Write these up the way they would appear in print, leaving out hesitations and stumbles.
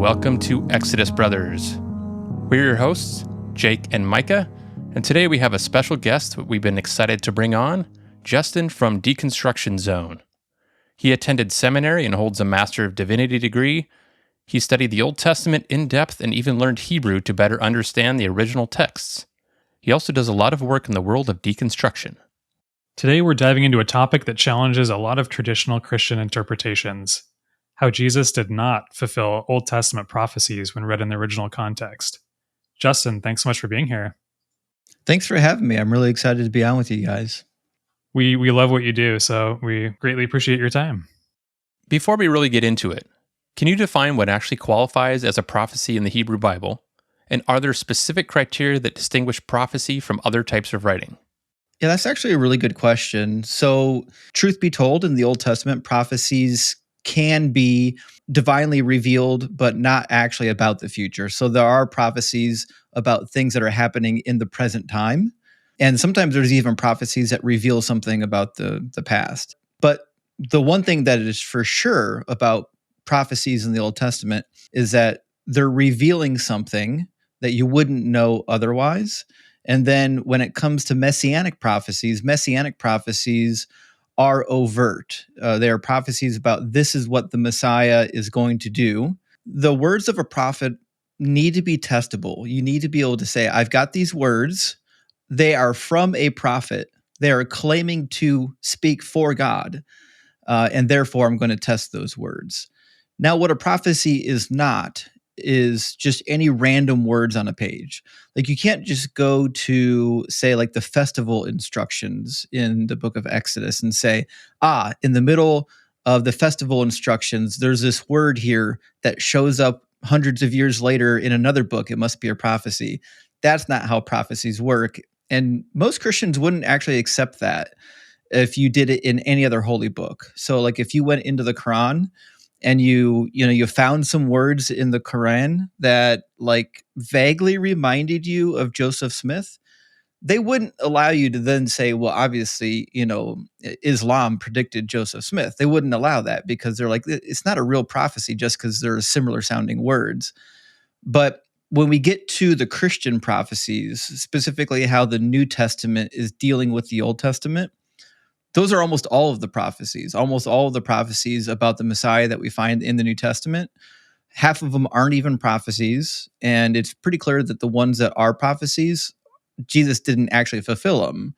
welcome to Exodus Brothers. We're your hosts, Jake and Micah, and today we have a special guest that we've been excited to bring on, Justin from Deconstruction Zone. He attended seminary and holds a Master of Divinity degree. He studied the Old Testament in depth and even learned Hebrew to better understand the original texts. He also does a lot of work in the world of deconstruction. Today we're diving into a topic that challenges a lot of traditional Christian interpretations: how Jesus did not fulfill Old Testament prophecies when read in the original context. Justin, thanks so much for being here. Thanks for having me. I'm really excited to be on with you guys. We love what you do, so we greatly appreciate your time. Before we really get into it, can you define what actually qualifies as a prophecy in the Hebrew Bible? And are there specific criteria that distinguish prophecy from other types of writing? Yeah, that's actually a really good question. So, truth be told, in the Old Testament, prophecies can be divinely revealed, but not actually about the future. So there are prophecies about things that are happening in the present time. And sometimes there's even prophecies that reveal something about the past. But the one thing that is for sure about prophecies in the Old Testament is that they're revealing something that you wouldn't know otherwise. And then when it comes to messianic prophecies are overt. They are prophecies about this is what the Messiah is going to do. The words of a prophet need to be testable. You need to be able to say, I've got these words. They are from a prophet. They are claiming to speak for God. And therefore, I'm going to test those words. Now, what a prophecy is not is just any random words on a page. Like, you can't just go to, say, like the festival instructions in the book of Exodus and say, in the middle of the festival instructions, there's this word here that shows up hundreds of years later in another book. It must be a prophecy. That's not how prophecies work. And most Christians wouldn't actually accept that if you did it in any other holy book. So like if you went into the Quran and you found some words in the Quran that like vaguely reminded you of Joseph Smith, they wouldn't allow you to then say, well, obviously, Islam predicted Joseph Smith. They wouldn't allow that because they're like, it's not a real prophecy just because there are similar sounding words. But when we get to the Christian prophecies, specifically how the New Testament is dealing with the Old Testament, those are almost all of the prophecies about the Messiah that we find in the New Testament. Half of them aren't even prophecies, and it's pretty clear that the ones that are prophecies, Jesus didn't actually fulfill them.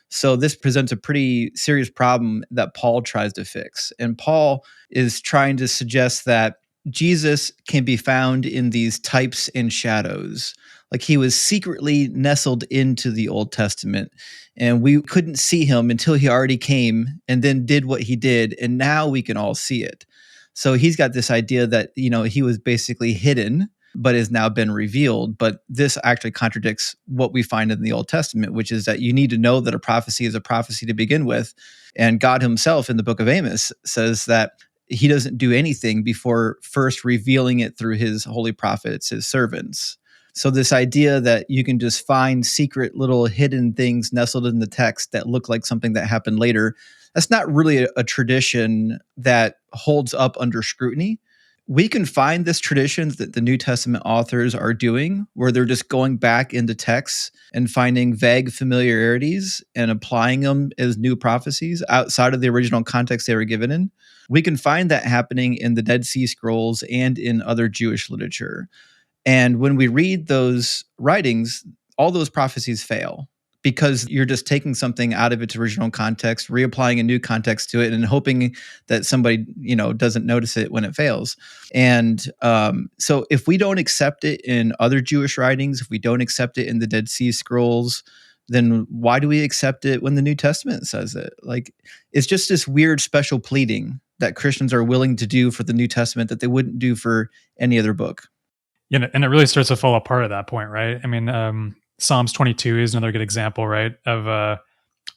So this presents a pretty serious problem that Paul tries to fix. And Paul is trying to suggest that Jesus can be found in these types and shadows. Like he was secretly nestled into the Old Testament, and we couldn't see him until he already came and then did what he did, and now we can all see it. So he's got this idea that, he was basically hidden, but has now been revealed. But this actually contradicts what we find in the Old Testament, which is that you need to know that a prophecy is a prophecy to begin with. And God himself in the book of Amos says that he doesn't do anything before first revealing it through his holy prophets, his servants. So this idea that you can just find secret little hidden things nestled in the text that look like something that happened later, that's not really a tradition that holds up under scrutiny. We can find this tradition that the New Testament authors are doing, where they're just going back into texts and finding vague familiarities and applying them as new prophecies outside of the original context they were given in. We can find that happening in the Dead Sea Scrolls and in other Jewish literature. And when we read those writings, all those prophecies fail because you're just taking something out of its original context, reapplying a new context to it, and hoping that somebody, doesn't notice it when it fails. And so if we don't accept it in other Jewish writings, if we don't accept it in the Dead Sea Scrolls, then why do we accept it when the New Testament says it? Like, it's just this weird special pleading that Christians are willing to do for the New Testament that they wouldn't do for any other book. Yeah, and it really starts to fall apart at that point, right? I mean, Psalms 22 is another good example, right, of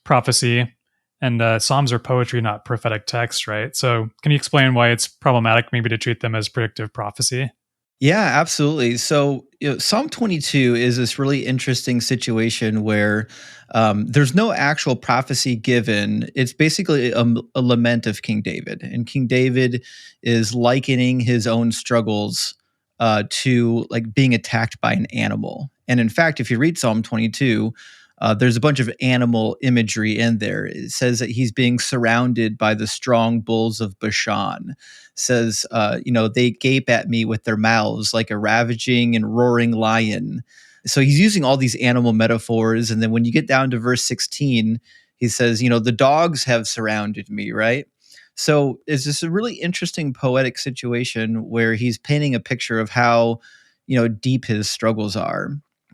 prophecy. And Psalms are poetry, not prophetic text, right? So can you explain why it's problematic maybe to treat them as predictive prophecy? Yeah, absolutely. So Psalm 22 is this really interesting situation where there's no actual prophecy given. It's basically a lament of King David. And King David is likening his own struggles to like being attacked by an animal. And in fact, if you read Psalm 22, there's a bunch of animal imagery in there. It says that he's being surrounded by the strong bulls of Bashan. It says, they gape at me with their mouths like a ravaging and roaring lion. So he's using all these animal metaphors. And then when you get down to verse 16, he says, the dogs have surrounded me, right? So it's just a really interesting poetic situation where he's painting a picture of how, deep his struggles are.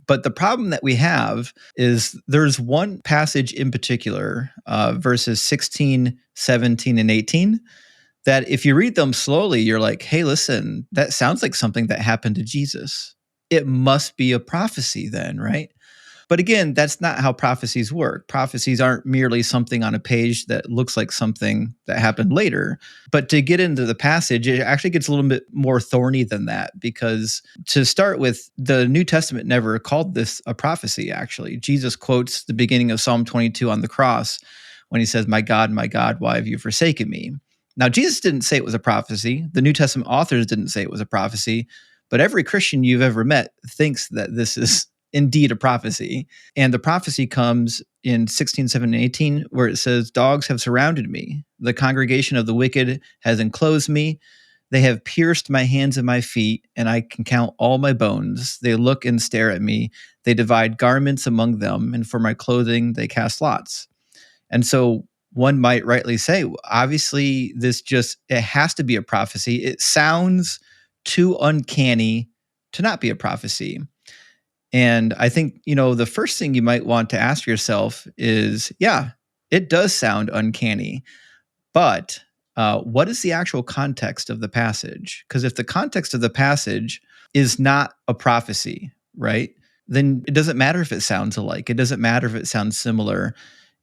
But the problem that we have is there's one passage in particular, verses 16, 17, and 18, that if you read them slowly, you're like, hey, listen, that sounds like something that happened to Jesus. It must be a prophecy then, right? But again, that's not how prophecies work. Prophecies aren't merely something on a page that looks like something that happened later. But to get into the passage, it actually gets a little bit more thorny than that, because to start with, the New Testament never called this a prophecy, actually. Jesus quotes the beginning of Psalm 22 on the cross when he says, my God, why have you forsaken me? Now, Jesus didn't say it was a prophecy. The New Testament authors didn't say it was a prophecy. But every Christian you've ever met thinks that this is indeed a prophecy. And the prophecy comes in 16, 17, and 18, where it says, dogs have surrounded me. The congregation of the wicked has enclosed me. They have pierced my hands and my feet, and I can count all my bones. They look and stare at me. They divide garments among them, and for my clothing they cast lots. And so one might rightly say, obviously, it has to be a prophecy. It sounds too uncanny to not be a prophecy. And I think, the first thing you might want to ask yourself is, yeah, it does sound uncanny, but what is the actual context of the passage? Because if the context of the passage is not a prophecy, right, then it doesn't matter if it sounds alike. It doesn't matter if it sounds similar.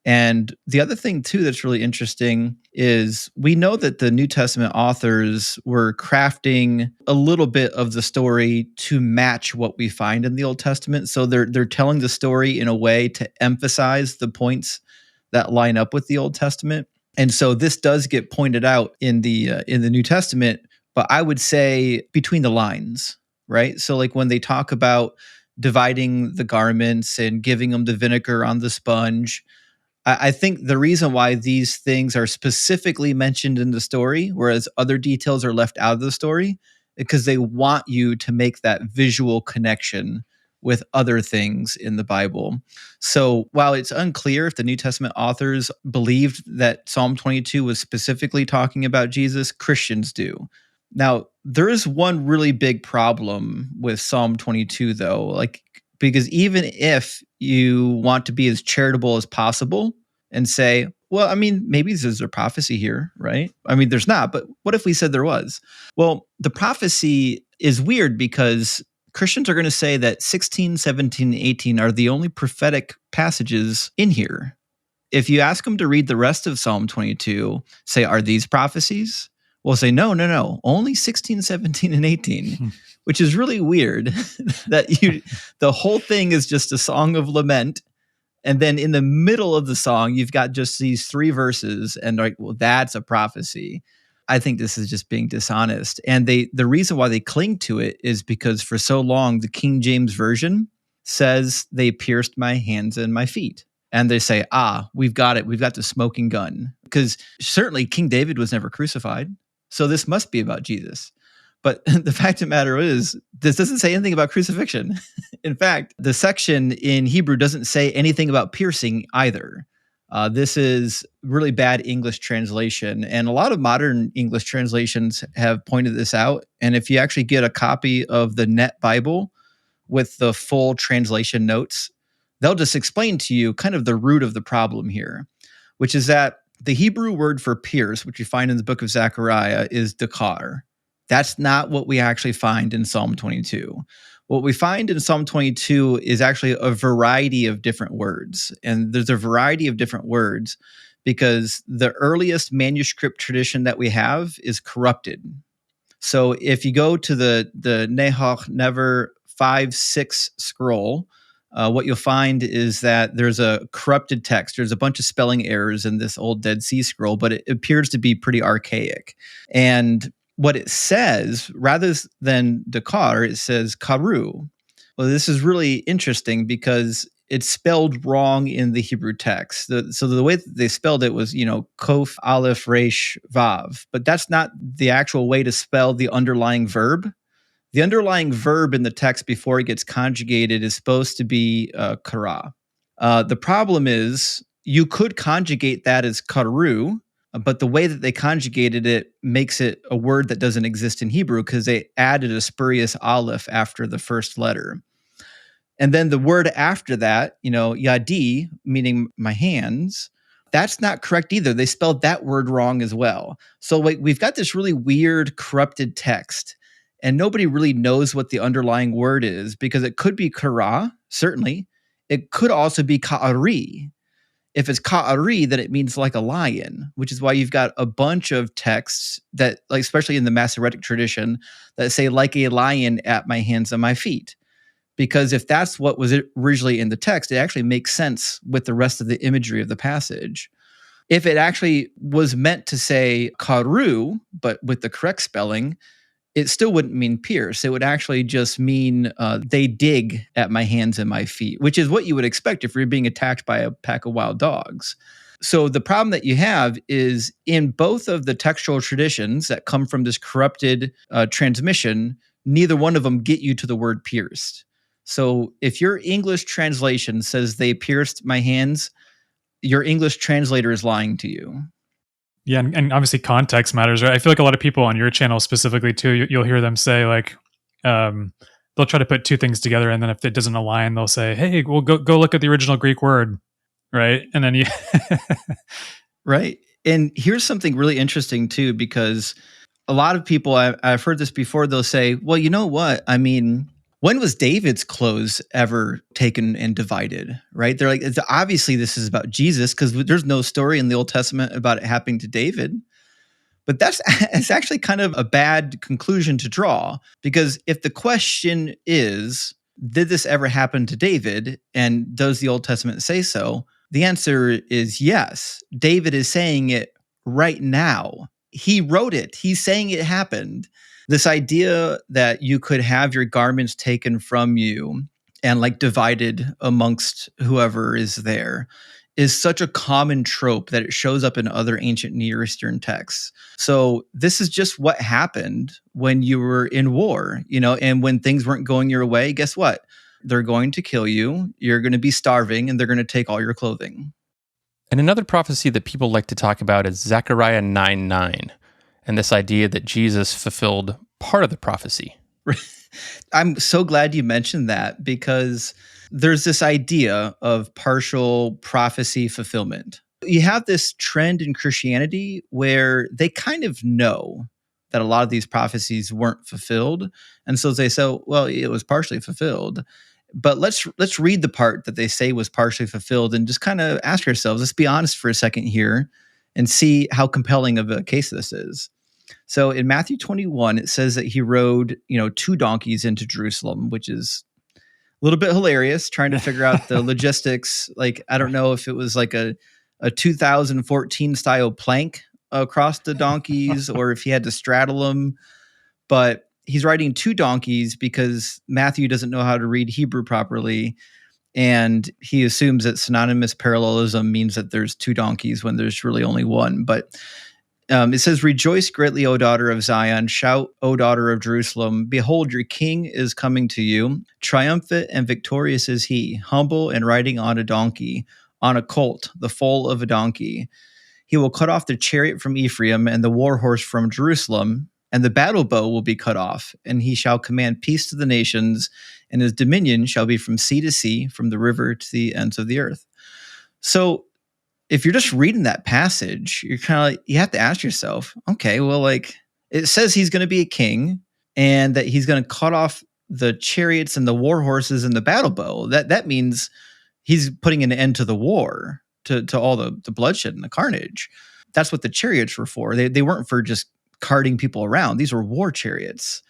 And the other thing, too, that's really interesting is we know that the New Testament authors were crafting a little bit of the story to match what we find in the Old Testament. So they're telling the story in a way to emphasize the points that line up with the Old Testament. And so this does get pointed out in the New Testament, but I would say between the lines, right? So like when they talk about dividing the garments and giving them the vinegar on the sponge, I think the reason why these things are specifically mentioned in the story, whereas other details are left out of the story, because they want you to make that visual connection with other things in the Bible. So while it's unclear if the New Testament authors believed that Psalm 22 was specifically talking about Jesus, Christians do. Now, there is one really big problem with Psalm 22, though, because even if you want to be as charitable as possible and say, well, I mean, maybe there's a prophecy here, right? I mean, there's not, but what if we said there was? Well, the prophecy is weird because Christians are going to say that 16, 17, and 18 are the only prophetic passages in here. If you ask them to read the rest of Psalm 22, say, are these prophecies? We'll say, no, only 16, 17, and 18, which is really weird that the whole thing is just a song of lament. And then in the middle of the song, you've got just these 3 verses and well, that's a prophecy. I think this is just being dishonest. And the reason why they cling to it is because for so long, the King James Version says they pierced my hands and my feet. And they say, we've got it. We've got the smoking gun. Because certainly King David was never crucified. So this must be about Jesus. But the fact of the matter is, this doesn't say anything about crucifixion. In fact, the section in Hebrew doesn't say anything about piercing either. This is really bad English translation. And a lot of modern English translations have pointed this out. And if you actually get a copy of the Net Bible with the full translation notes, they'll just explain to you kind of the root of the problem here, which is that the Hebrew word for pierce, which you find in the book of Zechariah, is dakar. That's not what we actually find in Psalm 22. What we find in Psalm 22 is actually a variety of different words. And there's a variety of different words because the earliest manuscript tradition that we have is corrupted. So if you go to the Nehoch Never 5-6 scroll, what you'll find is that there's a corrupted text. There's a bunch of spelling errors in this old Dead Sea Scroll, but it appears to be pretty archaic. And what it says, rather than Dakar, it says Karu. Well, this is really interesting because it's spelled wrong in the Hebrew text. So the way that they spelled it was, Kof, Aleph, Resh, Vav. But that's not the actual way to spell the underlying verb. The underlying verb in the text before it gets conjugated is supposed to be kara. The problem is you could conjugate that as karu, but the way that they conjugated it makes it a word that doesn't exist in Hebrew because they added a spurious aleph after the first letter. And then the word after that, yadi, meaning my hands, that's not correct either. They spelled that word wrong as well. So we've got this really weird, corrupted text, and nobody really knows what the underlying word is because it could be kara, certainly. It could also be ka'ari. If it's ka'ari, then it means like a lion, which is why you've got a bunch of texts that, like, especially in the Masoretic tradition, that say like a lion at my hands and my feet. Because if that's what was originally in the text, it actually makes sense with the rest of the imagery of the passage. If it actually was meant to say karu, but with the correct spelling, it still wouldn't mean pierce. It would actually just mean they dig at my hands and my feet, which is what you would expect if you're being attacked by a pack of wild dogs. So the problem that you have is in both of the textual traditions that come from this corrupted transmission, neither one of them get you to the word pierced. So if your English translation says they pierced my hands, your English translator is lying to you. Yeah, and obviously context matters, right? I feel like a lot of people on your channel specifically too, you'll hear them say like, they'll try to put two things together, and then if it doesn't align, they'll say, "Hey, well, go look at the original Greek word," right? And then you, right. And here's something really interesting too, because a lot of people I've heard this before. They'll say, "Well, you know what? I mean, when was David's clothes ever taken and divided?" Right? They're like, obviously this is about Jesus because there's no story in the Old Testament about it happening to David. But it's actually kind of a bad conclusion to draw, because if the question is, did this ever happen to David? And does the Old Testament say so? The answer is yes. David is saying it right now. He wrote it. He's saying it happened. This idea that you could have your garments taken from you and like divided amongst whoever is there is such a common trope that it shows up in other ancient Near Eastern texts. So this is just what happened when you were in war, and when things weren't going your way, guess what? They're going to kill you. You're going to be starving, and they're going to take all your clothing. And another prophecy that people like to talk about is Zechariah 9:9, and this idea that Jesus fulfilled part of the prophecy. I'm so glad you mentioned that, because there's this idea of partial prophecy fulfillment. You have this trend in Christianity where they kind of know that a lot of these prophecies weren't fulfilled. And so they say, well, it was partially fulfilled. But let's read the part that they say was partially fulfilled and just kind of ask ourselves, let's be honest for a second here and see how compelling of a case this is. So in Matthew 21, it says that he rode, 2 donkeys into Jerusalem, which is a little bit hilarious, trying to figure out the logistics. Like, I don't know if it was like a 2014 style plank across the donkeys or if he had to straddle them. But he's riding 2 donkeys because Matthew doesn't know how to read Hebrew properly. And he assumes that synonymous parallelism means that there's 2 donkeys when there's really only one. But it says, "Rejoice greatly, O daughter of Zion. Shout, O daughter of Jerusalem. Behold, your king is coming to you. Triumphant and victorious is he, humble and riding on a donkey, on a colt, the foal of a donkey. He will cut off the chariot from Ephraim and the war horse from Jerusalem, and the battle bow will be cut off. And he shall command peace to the nations, and his dominion shall be from sea to sea, from the river to the ends of the earth." So if you're just reading that passage, you're kind of like, you have to ask yourself, okay, well, like, it says he's going to be a king and that he's going to cut off the chariots and the war horses and the battle bow. That means he's putting an end to the war, to all the bloodshed and the carnage. That's what the chariots were for. They weren't for just carting people around. These were war chariots.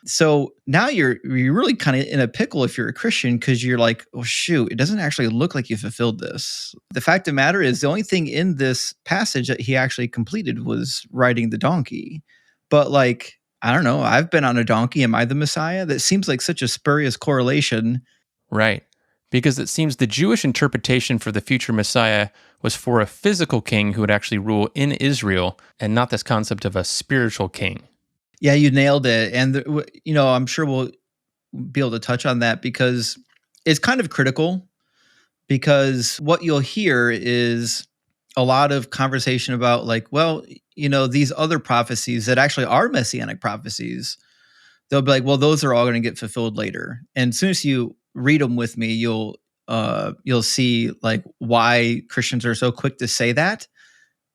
So now you're really kind of in a pickle if you're a Christian, because you're like, oh, shoot, it doesn't actually look like you fulfilled this. The fact of the matter is the only thing in this passage that he actually completed was riding the donkey. But like, I don't know, I've been on a donkey. Am I the Messiah? That seems like such a spurious correlation. Right. Because it seems the Jewish interpretation for the future Messiah was for a physical king who would actually rule in Israel and not this concept of a spiritual king. Yeah, you nailed it. And, I'm sure we'll be able to touch on that because it's kind of critical, because what you'll hear is a lot of conversation about like, well, these other prophecies that actually are messianic prophecies, they'll be like, well, those are all going to get fulfilled later. And as soon as you read them with me, you'll see like why Christians are so quick to say that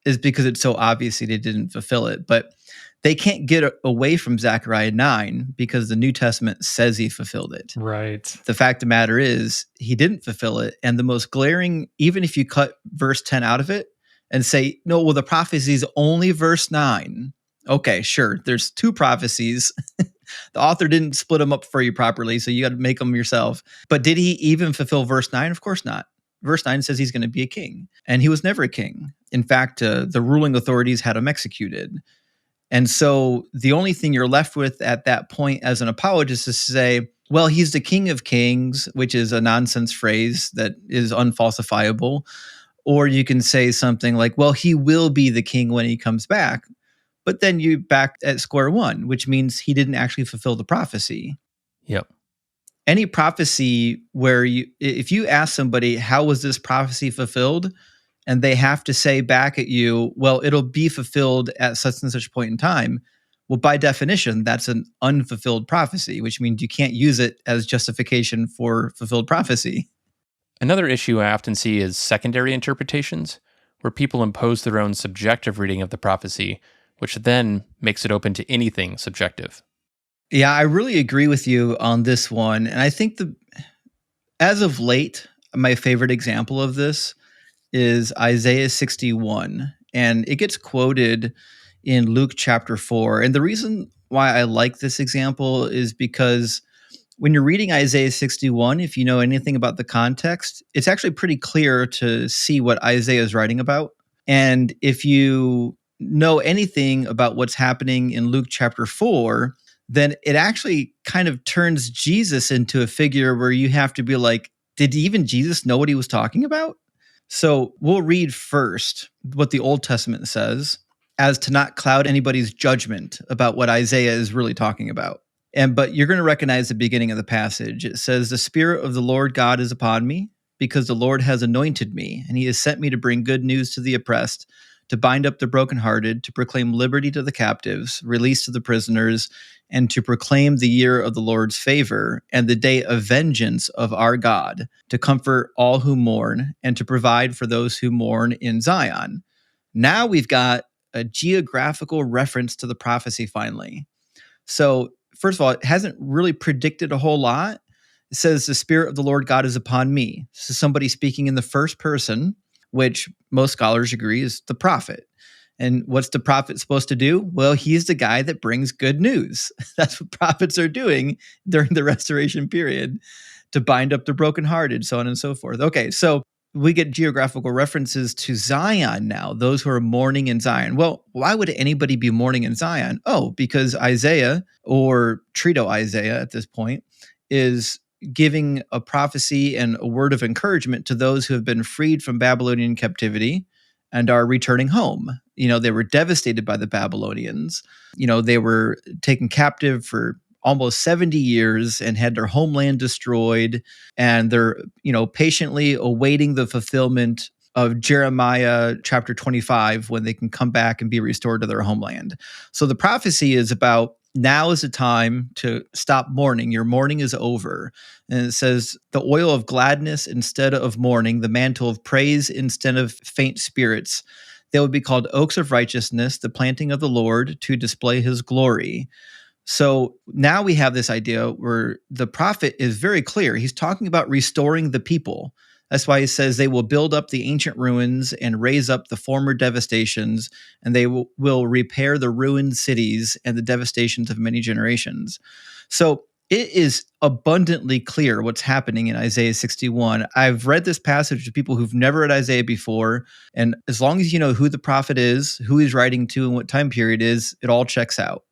is because it's so obvious they didn't fulfill it. But they can't get away from Zechariah 9 because the New Testament says he fulfilled it. Right. The fact of the matter is he didn't fulfill it. And the most glaring, even if you cut verse 10 out of it and say, no, well, the prophecy is only verse 9. Okay, sure. There's two prophecies. The author didn't split them up for you properly, so you got to make them yourself. But did he even fulfill verse 9? Of course not. Verse 9 says he's going to be a king, and he was never a king. In fact, the ruling authorities had him executed. And so the only thing you're left with at that point as an apologist is to say, well, he's the King of Kings, which is a nonsense phrase that is unfalsifiable. Or you can say something like, well, he will be the king when he comes back. But then you back at square one, which means he didn't actually fulfill the prophecy. Yep. Any prophecy where if you ask somebody, how was this prophecy fulfilled? And they have to say back at you, well, it'll be fulfilled at such and such point in time. Well, by definition, that's an unfulfilled prophecy, which means you can't use it as justification for fulfilled prophecy. Another issue I often see is secondary interpretations, where people impose their own subjective reading of the prophecy, which then makes it open to anything subjective. Yeah, I really agree with you on this one. And I think as of late, my favorite example of this is Isaiah 61. And it gets quoted in Luke chapter 4. And the reason why I like this example is because when you're reading Isaiah 61, if you know anything about the context, it's actually pretty clear to see what Isaiah is writing about. And if you know anything about what's happening in Luke chapter 4, then it actually kind of turns Jesus into a figure where you have to be like, did even Jesus know what he was talking about? So we'll read first what the Old Testament says, as to not cloud anybody's judgment about what Isaiah is really talking about. But you're going to recognize the beginning of the passage. It says, the Spirit of the Lord God is upon me, because the Lord has anointed me, and he has sent me to bring good news to the oppressed, to bind up the brokenhearted, to proclaim liberty to the captives, release to the prisoners, and to proclaim the year of the Lord's favor and the day of vengeance of our God, to comfort all who mourn and to provide for those who mourn in Zion. Now we've got a geographical reference to the prophecy finally. So first of all, it hasn't really predicted a whole lot. It says the Spirit of the Lord God is upon me. This is somebody speaking in the first person, which most scholars agree is the prophet. And what's the prophet supposed to do? Well, he's the guy that brings good news. That's what prophets are doing during the restoration period, to bind up the brokenhearted, so on and so forth. Okay, so we get geographical references to Zion now, those who are mourning in Zion. Well, why would anybody be mourning in Zion? Oh, because Isaiah, or Trito Isaiah at this point, is giving a prophecy and a word of encouragement to those who have been freed from Babylonian captivity and are returning home. They were devastated by the Babylonians. They were taken captive for almost 70 years and had their homeland destroyed. And they're, patiently awaiting the fulfillment of Jeremiah chapter 25, when they can come back and be restored to their homeland. So the prophecy is about, now is the time to stop mourning. Your mourning is over. And it says, the oil of gladness instead of mourning, the mantle of praise instead of faint spirits. They will be called oaks of righteousness, the planting of the Lord to display his glory. So now we have this idea where the prophet is very clear. He's talking about restoring the people. That's why he says they will build up the ancient ruins and raise up the former devastations, and they will repair the ruined cities and the devastations of many generations. So it is abundantly clear what's happening in Isaiah 61. I've read this passage to people who've never read Isaiah before, and as long as you know who the prophet is, who he's writing to, and what time period is, it all checks out.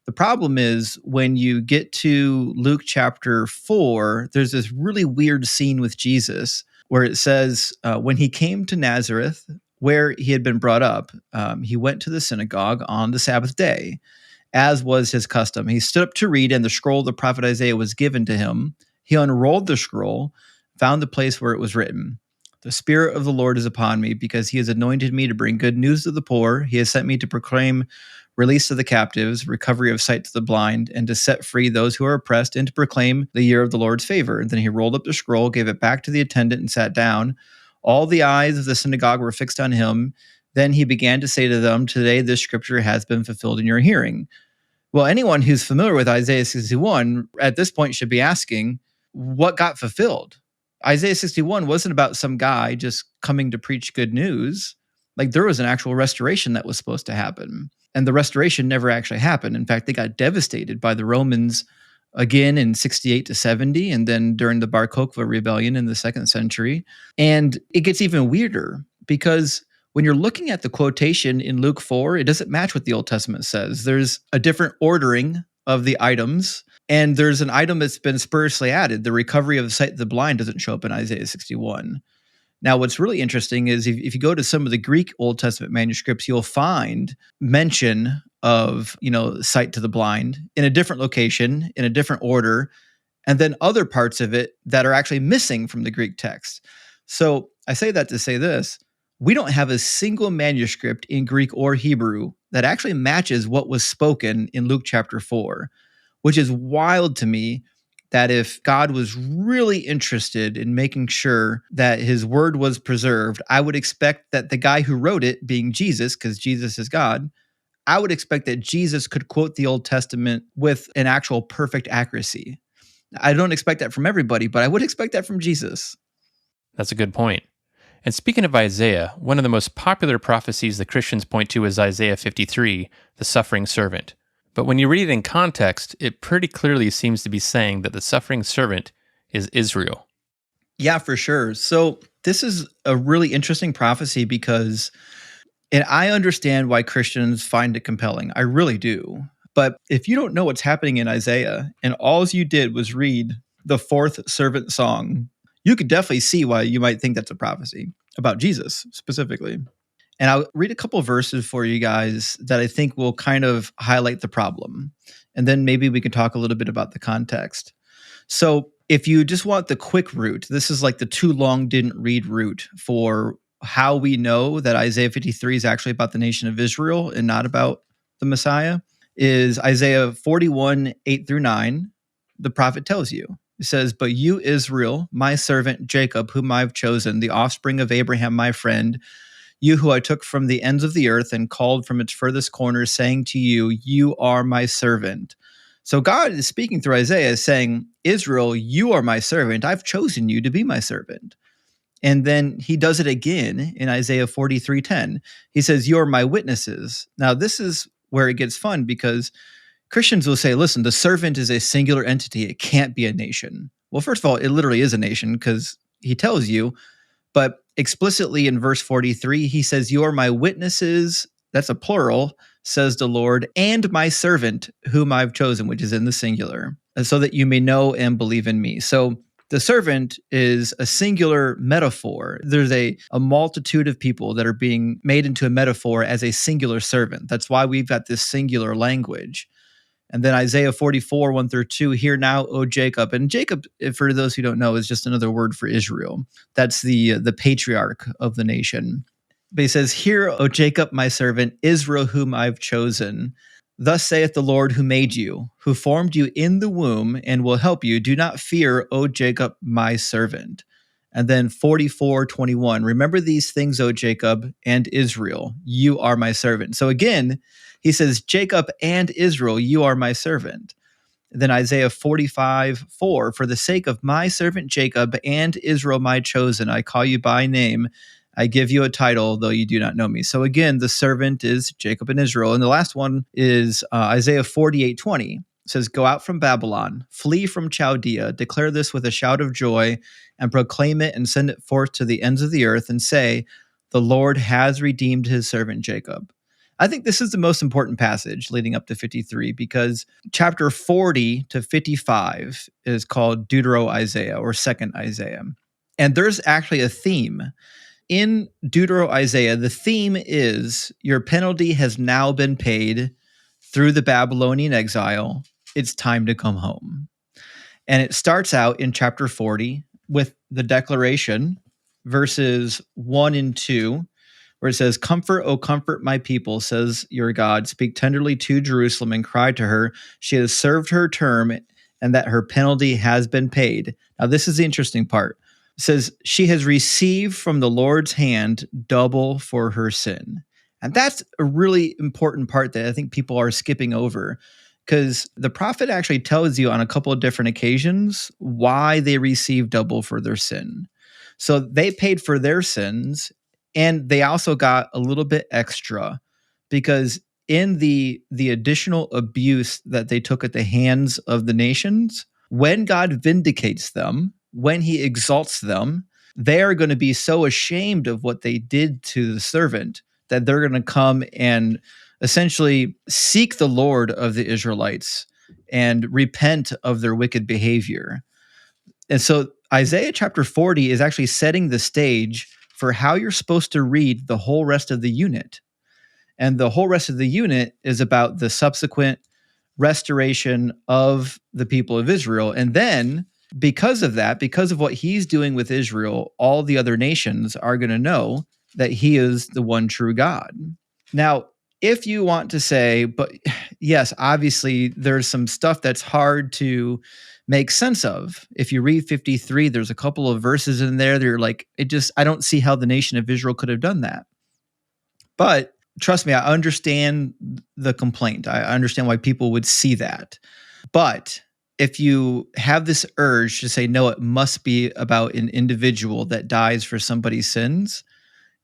The problem is when you get to Luke chapter 4, there's this really weird scene with Jesus where it says, when he came to Nazareth, where he had been brought up, he went to the synagogue on the Sabbath day, as was his custom. He stood up to read, and the scroll of the prophet Isaiah was given to him. He unrolled the scroll, found the place where it was written, "The Spirit of the Lord is upon me, because he has anointed me to bring good news to the poor. He has sent me to proclaim release to the captives, recovery of sight to the blind, and to set free those who are oppressed, and to proclaim the year of the Lord's favor." And then he rolled up the scroll, gave it back to the attendant, and sat down. All the eyes of the synagogue were fixed on him. Then he began to say to them, "Today this scripture has been fulfilled in your hearing." Well, anyone who's familiar with Isaiah 61 at this point should be asking, what got fulfilled? Isaiah 61 wasn't about some guy just coming to preach good news. Like, there was an actual restoration that was supposed to happen. And the restoration never actually happened. In fact, they got devastated by the Romans again in 68 to 70, and then during the Bar Kokhba rebellion in the 2nd century. And it gets even weirder because when you're looking at the quotation in Luke 4, it doesn't match what the Old Testament says. There's a different ordering of the items, and there's an item that's been spuriously added. The recovery of the sight of the blind doesn't show up in Isaiah 61. Now, what's really interesting is if you go to some of the Greek Old Testament manuscripts, you'll find mention of, sight to the blind in a different location, in a different order, and then other parts of it that are actually missing from the Greek text. So I say that to say this. We don't have a single manuscript in Greek or Hebrew that actually matches what was spoken in Luke chapter 4, which is wild to me. That if God was really interested in making sure that his word was preserved, I would expect that the guy who wrote it, being Jesus, because Jesus is God, I would expect that Jesus could quote the Old Testament with an actual perfect accuracy. I don't expect that from everybody, but I would expect that from Jesus. That's a good point. And speaking of Isaiah, one of the most popular prophecies the Christians point to is Isaiah 53, the suffering servant. But when you read it in context, it pretty clearly seems to be saying that the suffering servant is Israel. Yeah, for sure. So this is a really interesting prophecy because, and I understand why Christians find it compelling. I really do. But if you don't know what's happening in Isaiah, and all you did was read the 4th servant song, you could definitely see why you might think that's a prophecy about Jesus specifically. And I'll read a couple of verses for you guys that I think will kind of highlight the problem. And then maybe we can talk a little bit about the context. So if you just want the quick route, this is like the too long didn't read route for how we know that Isaiah 53 is actually about the nation of Israel and not about the Messiah, is Isaiah 41, 8 through 9. The prophet tells you, it says, "But you, Israel, my servant Jacob, whom I've chosen, the offspring of Abraham, my friend, you who I took from the ends of the earth and called from its furthest corners, saying to you, you are my servant." So God is speaking through Isaiah saying, Israel, you are my servant. I've chosen you to be my servant. And then he does it again in Isaiah 43:10. He says, you are my witnesses. Now, this is where it gets fun because Christians will say, listen, the servant is a singular entity. It can't be a nation. Well, first of all, it literally is a nation because he tells you, but explicitly in verse 43, he says, you are my witnesses. That's a plural, says the Lord, and my servant whom I've chosen, which is in the singular, so that you may know and believe in me. So the servant is a singular metaphor. There's a multitude of people that are being made into a metaphor as a singular servant. That's why we've got this singular language. And then Isaiah 44, 1 through 2, hear now, O Jacob. And Jacob, for those who don't know, is just another word for Israel. That's the patriarch of the nation. But he says, hear, O Jacob, my servant, Israel, whom I've chosen. Thus saith the Lord who made you, who formed you in the womb and will help you. Do not fear, O Jacob, my servant. And then 44:21, remember these things, O Jacob and Israel, you are my servant. So again, he says, Jacob and Israel, you are my servant. Then Isaiah 45:4, for the sake of my servant Jacob and Israel, my chosen, I call you by name. I give you a title, though you do not know me. So again, the servant is Jacob and Israel. And the last one is Isaiah 48:20. It says, go out from Babylon, flee from Chaldea, declare this with a shout of joy, and proclaim it and send it forth to the ends of the earth, and say, the Lord has redeemed his servant Jacob. I think this is the most important passage leading up to 53 because chapter 40 to 55 is called Deutero-Isaiah or Second Isaiah. And there's actually a theme. In Deutero-Isaiah, the theme is your penalty has now been paid through the Babylonian exile. It's time to come home. And it starts out in chapter 40 with the declaration, verses 1 and 2, where it says, "Comfort, O comfort my people, says your God. Speak tenderly to Jerusalem and cry to her. She has served her term and that her penalty has been paid." Now, this is the interesting part. It says, "She has received from the Lord's hand double for her sin." And that's a really important part that I think people are skipping over, because the prophet actually tells you on a couple of different occasions why they received double for their sin. So they paid for their sins, and they also got a little bit extra because in the additional abuse that they took at the hands of the nations, when God vindicates them, when he exalts them, they are going to be so ashamed of what they did to the servant that they're going to come and essentially seek the Lord of the Israelites and repent of their wicked behavior. And so Isaiah chapter 40 is actually setting the stage for how you're supposed to read the whole rest of the unit. And the whole rest of the unit is about the subsequent restoration of the people of Israel. And then because of that, because of what he's doing with Israel, all the other nations are going to know that he is the one true God. Now, if you want to say, but yes, obviously there's some stuff that's hard to make sense of. If you read 53, there's a couple of verses in there that are like, I don't see how the nation of Israel could have done that. But trust me, I understand the complaint. I understand why people would see that. But if you have this urge to say, no, it must be about an individual that dies for somebody's sins,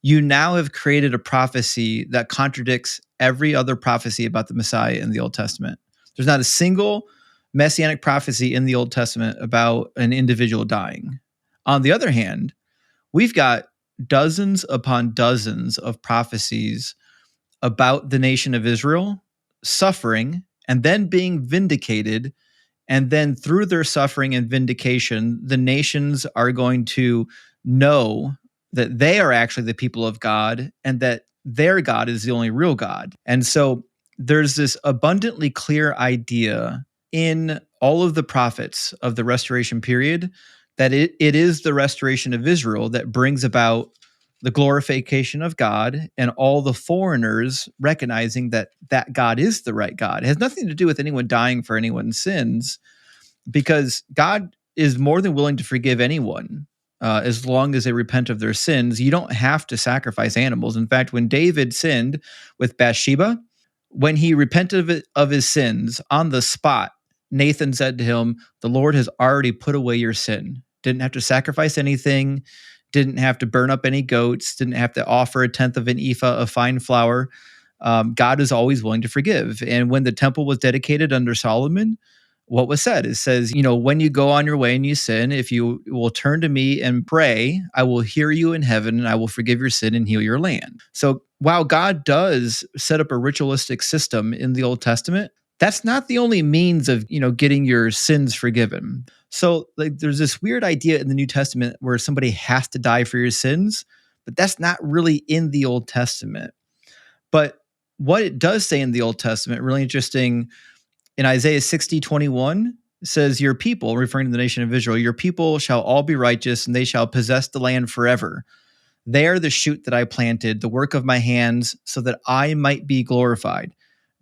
you now have created a prophecy that contradicts every other prophecy about the Messiah in the Old Testament. There's not a single messianic prophecy in the Old Testament about an individual dying. On the other hand, we've got dozens upon dozens of prophecies about the nation of Israel suffering and then being vindicated. And then through their suffering and vindication, the nations are going to know that they are actually the people of God and that their God is the only real God. And so there's this abundantly clear idea in all of the prophets of the restoration period that it is the restoration of Israel that brings about the glorification of God and all the foreigners recognizing that that God is the right God. It has nothing to do with anyone dying for anyone's sins, because God is more than willing to forgive anyone as long as they repent of their sins. You don't have to sacrifice animals. In fact, when David sinned with Bathsheba, when he repented of his sins on the spot, Nathan said to him, "The Lord has already put away your sin." Didn't have to sacrifice anything, didn't have to burn up any goats, didn't have to offer a tenth of an ephah of fine flour. God is always willing to forgive. And when the temple was dedicated under Solomon, what was said? It says, when you go on your way and you sin, if you will turn to me and pray, I will hear you in heaven and I will forgive your sin and heal your land. So while God does set up a ritualistic system in the Old Testament, that's not the only means of, getting your sins forgiven. So there's this weird idea in the New Testament where somebody has to die for your sins, but that's not really in the Old Testament. But what it does say in the Old Testament, really interesting, in Isaiah 60:21, it says, "Your people," referring to the nation of Israel, "your people shall all be righteous, and they shall possess the land forever. They are the shoot that I planted, the work of my hands, so that I might be glorified."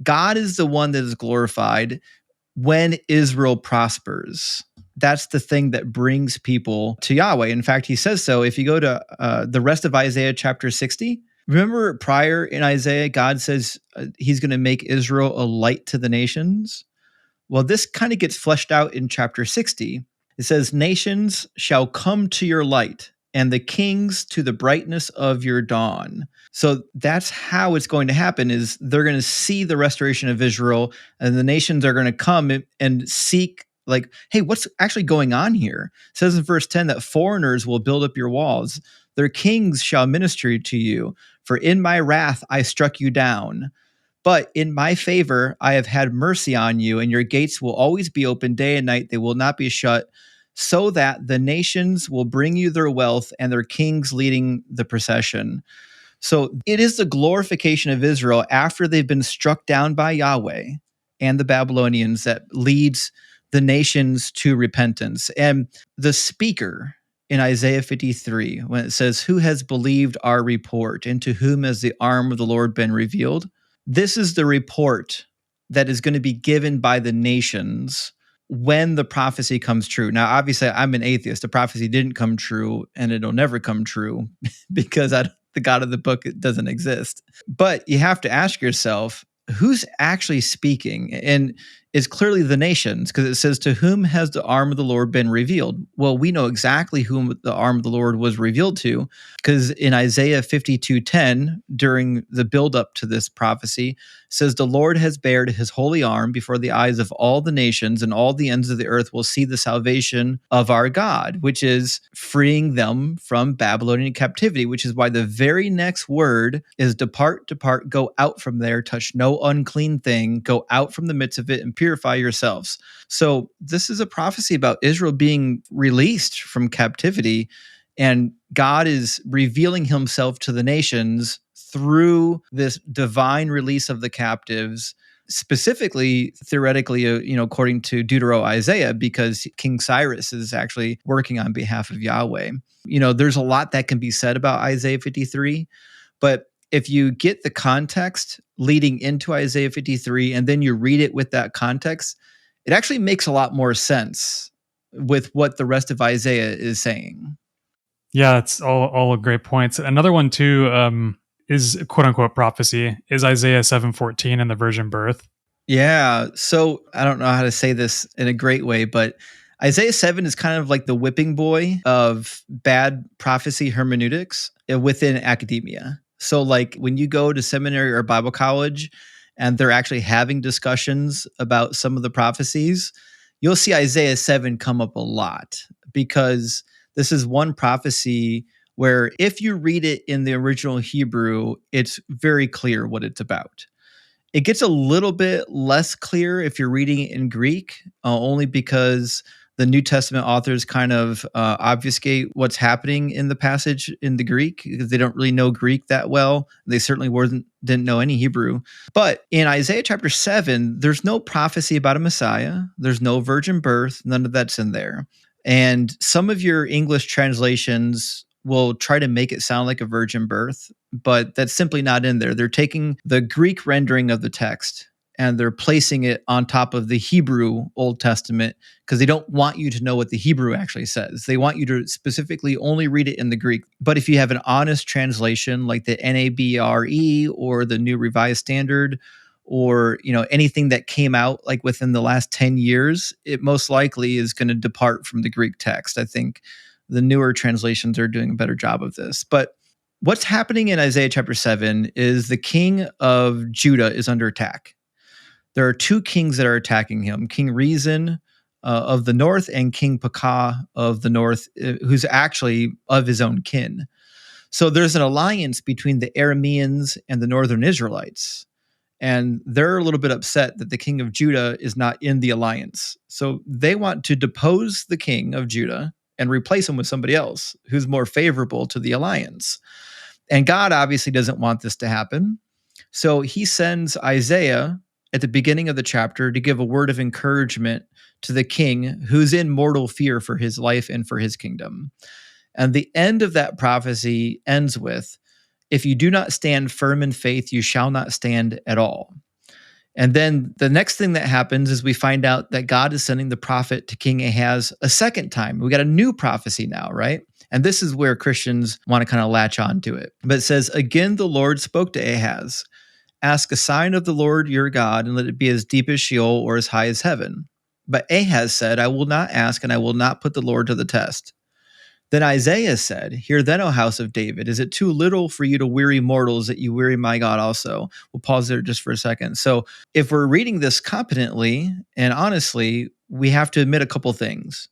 God is the one that is glorified when Israel prospers. That's the thing that brings people to Yahweh. In fact, he says so. If you go to the rest of Isaiah chapter 60, remember prior in Isaiah, God says he's going to make Israel a light to the nations. Well, this kind of gets fleshed out in chapter 60. It says, "Nations shall come to your light, and the kings to the brightness of your dawn." So that's how it's going to happen, is they're going to see the restoration of Israel, and the nations are going to come and seek, like, hey, what's actually going on here? It says in verse 10 that foreigners will build up your walls. Their kings shall minister to you, for in my wrath I struck you down. But in my favor, I have had mercy on you, and your gates will always be open day and night. They will not be shut, so that the nations will bring you their wealth and their kings leading the procession. So it is the glorification of Israel after they've been struck down by Yahweh and the Babylonians that leads the nations to repentance. And the speaker in Isaiah 53, when it says, "Who has believed our report, and to whom has the arm of the Lord been revealed?" This is the report that is going to be given by the nations when the prophecy comes true. Now, obviously, I'm an atheist. The prophecy didn't come true, and it'll never come true because the God of the book doesn't exist. But you have to ask yourself, who's actually speaking? And it's clearly the nations, because it says, "To whom has the arm of the Lord been revealed?" Well, we know exactly whom the arm of the Lord was revealed to, because in Isaiah 52:10, during the buildup to this prophecy, says, "The Lord has bared his holy arm before the eyes of all the nations, and all the ends of the earth will see the salvation of our God," which is freeing them from Babylonian captivity, which is why the very next word is "Depart, depart, go out from there, touch no unclean thing, go out from the midst of it and purify yourselves." So this is a prophecy about Israel being released from captivity, and God is revealing himself to the nations through this divine release of the captives, specifically, theoretically, according to Deutero-Isaiah, because King Cyrus is actually working on behalf of Yahweh. There's a lot that can be said about Isaiah 53, but if you get the context leading into Isaiah 53 and then you read it with that context, it actually makes a lot more sense with what the rest of Isaiah is saying. Yeah, it's all great points. Another one too is quote unquote prophecy is Isaiah 7:14 and the virgin birth. Yeah. So I don't know how to say this in a great way, but Isaiah 7 is kind of like the whipping boy of bad prophecy hermeneutics within academia. So, like, when you go to seminary or Bible college and they're actually having discussions about some of the prophecies, you'll see Isaiah 7 come up a lot, because this is one prophecy where if you read it in the original Hebrew, it's very clear what it's about. It gets a little bit less clear if you're reading it in Greek, only because the New Testament authors kind of obfuscate what's happening in the passage in the Greek, because they don't really know Greek that well. They certainly didn't know any Hebrew. But in Isaiah chapter 7, there's no prophecy about a Messiah. There's no virgin birth. None of that's in there. And some of your English translations will try to make it sound like a virgin birth, but that's simply not in there. They're taking the Greek rendering of the text and they're placing it on top of the Hebrew Old Testament, because they don't want you to know what the Hebrew actually says. They want you to specifically only read it in the Greek. But if you have an honest translation like the NABRE or the New Revised Standard, or anything that came out like within the last 10 years, it most likely is going to depart from the Greek text. I think the newer translations are doing a better job of this. But what's happening in Isaiah chapter 7 is the king of Judah is under attack. There are two kings that are attacking him, King Rezin of the north and King Pekah of the north, who's actually of his own kin. So there's an alliance between the Arameans and the northern Israelites. And they're a little bit upset that the king of Judah is not in the alliance. So they want to depose the king of Judah and replace him with somebody else who's more favorable to the alliance. And God obviously doesn't want this to happen. So he sends Isaiah at the beginning of the chapter to give a word of encouragement to the king who's in mortal fear for his life and for his kingdom. And the end of that prophecy ends with, "If you do not stand firm in faith, you shall not stand at all." And then the next thing that happens is we find out that God is sending the prophet to King Ahaz a second time. We got a new prophecy now, right? And this is where Christians want to kind of latch on to it. But it says, "Again, the Lord spoke to Ahaz, ask a sign of the Lord your God, and let it be as deep as Sheol or as high as heaven." But Ahaz said, "I will not ask, and I will not put the Lord to the test." Then Isaiah said, "Hear then, O house of David, is it too little for you to weary mortals that you weary my God also?" We'll pause there just for a second. So if we're reading this competently and honestly, we have to admit a couple things.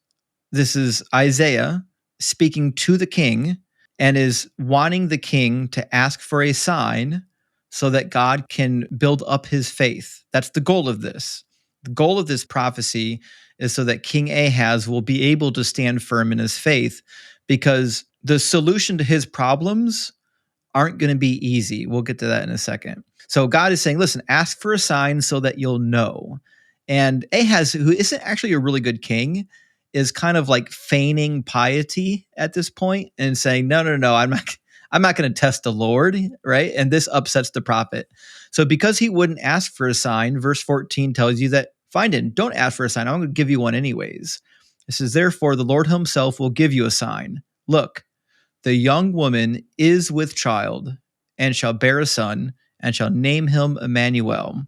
This is Isaiah speaking to the king, and is wanting the king to ask for a sign so that God can build up his faith. That's the goal of this. The goal of this prophecy is so that King Ahaz will be able to stand firm in his faith, because the solution to his problems aren't going to be easy. We'll get to that in a second. So God is saying, listen, ask for a sign so that you'll know. And Ahaz, who isn't actually a really good king, is kind of like feigning piety at this point and saying, no, I'm not going to test the Lord, right? And this upsets the prophet. So because he wouldn't ask for a sign, verse 14 tells you that, fine, then don't ask for a sign. I'm going to give you one anyways. It says, therefore, the Lord himself will give you a sign. Look, the young woman is with child and shall bear a son and shall name him Emmanuel.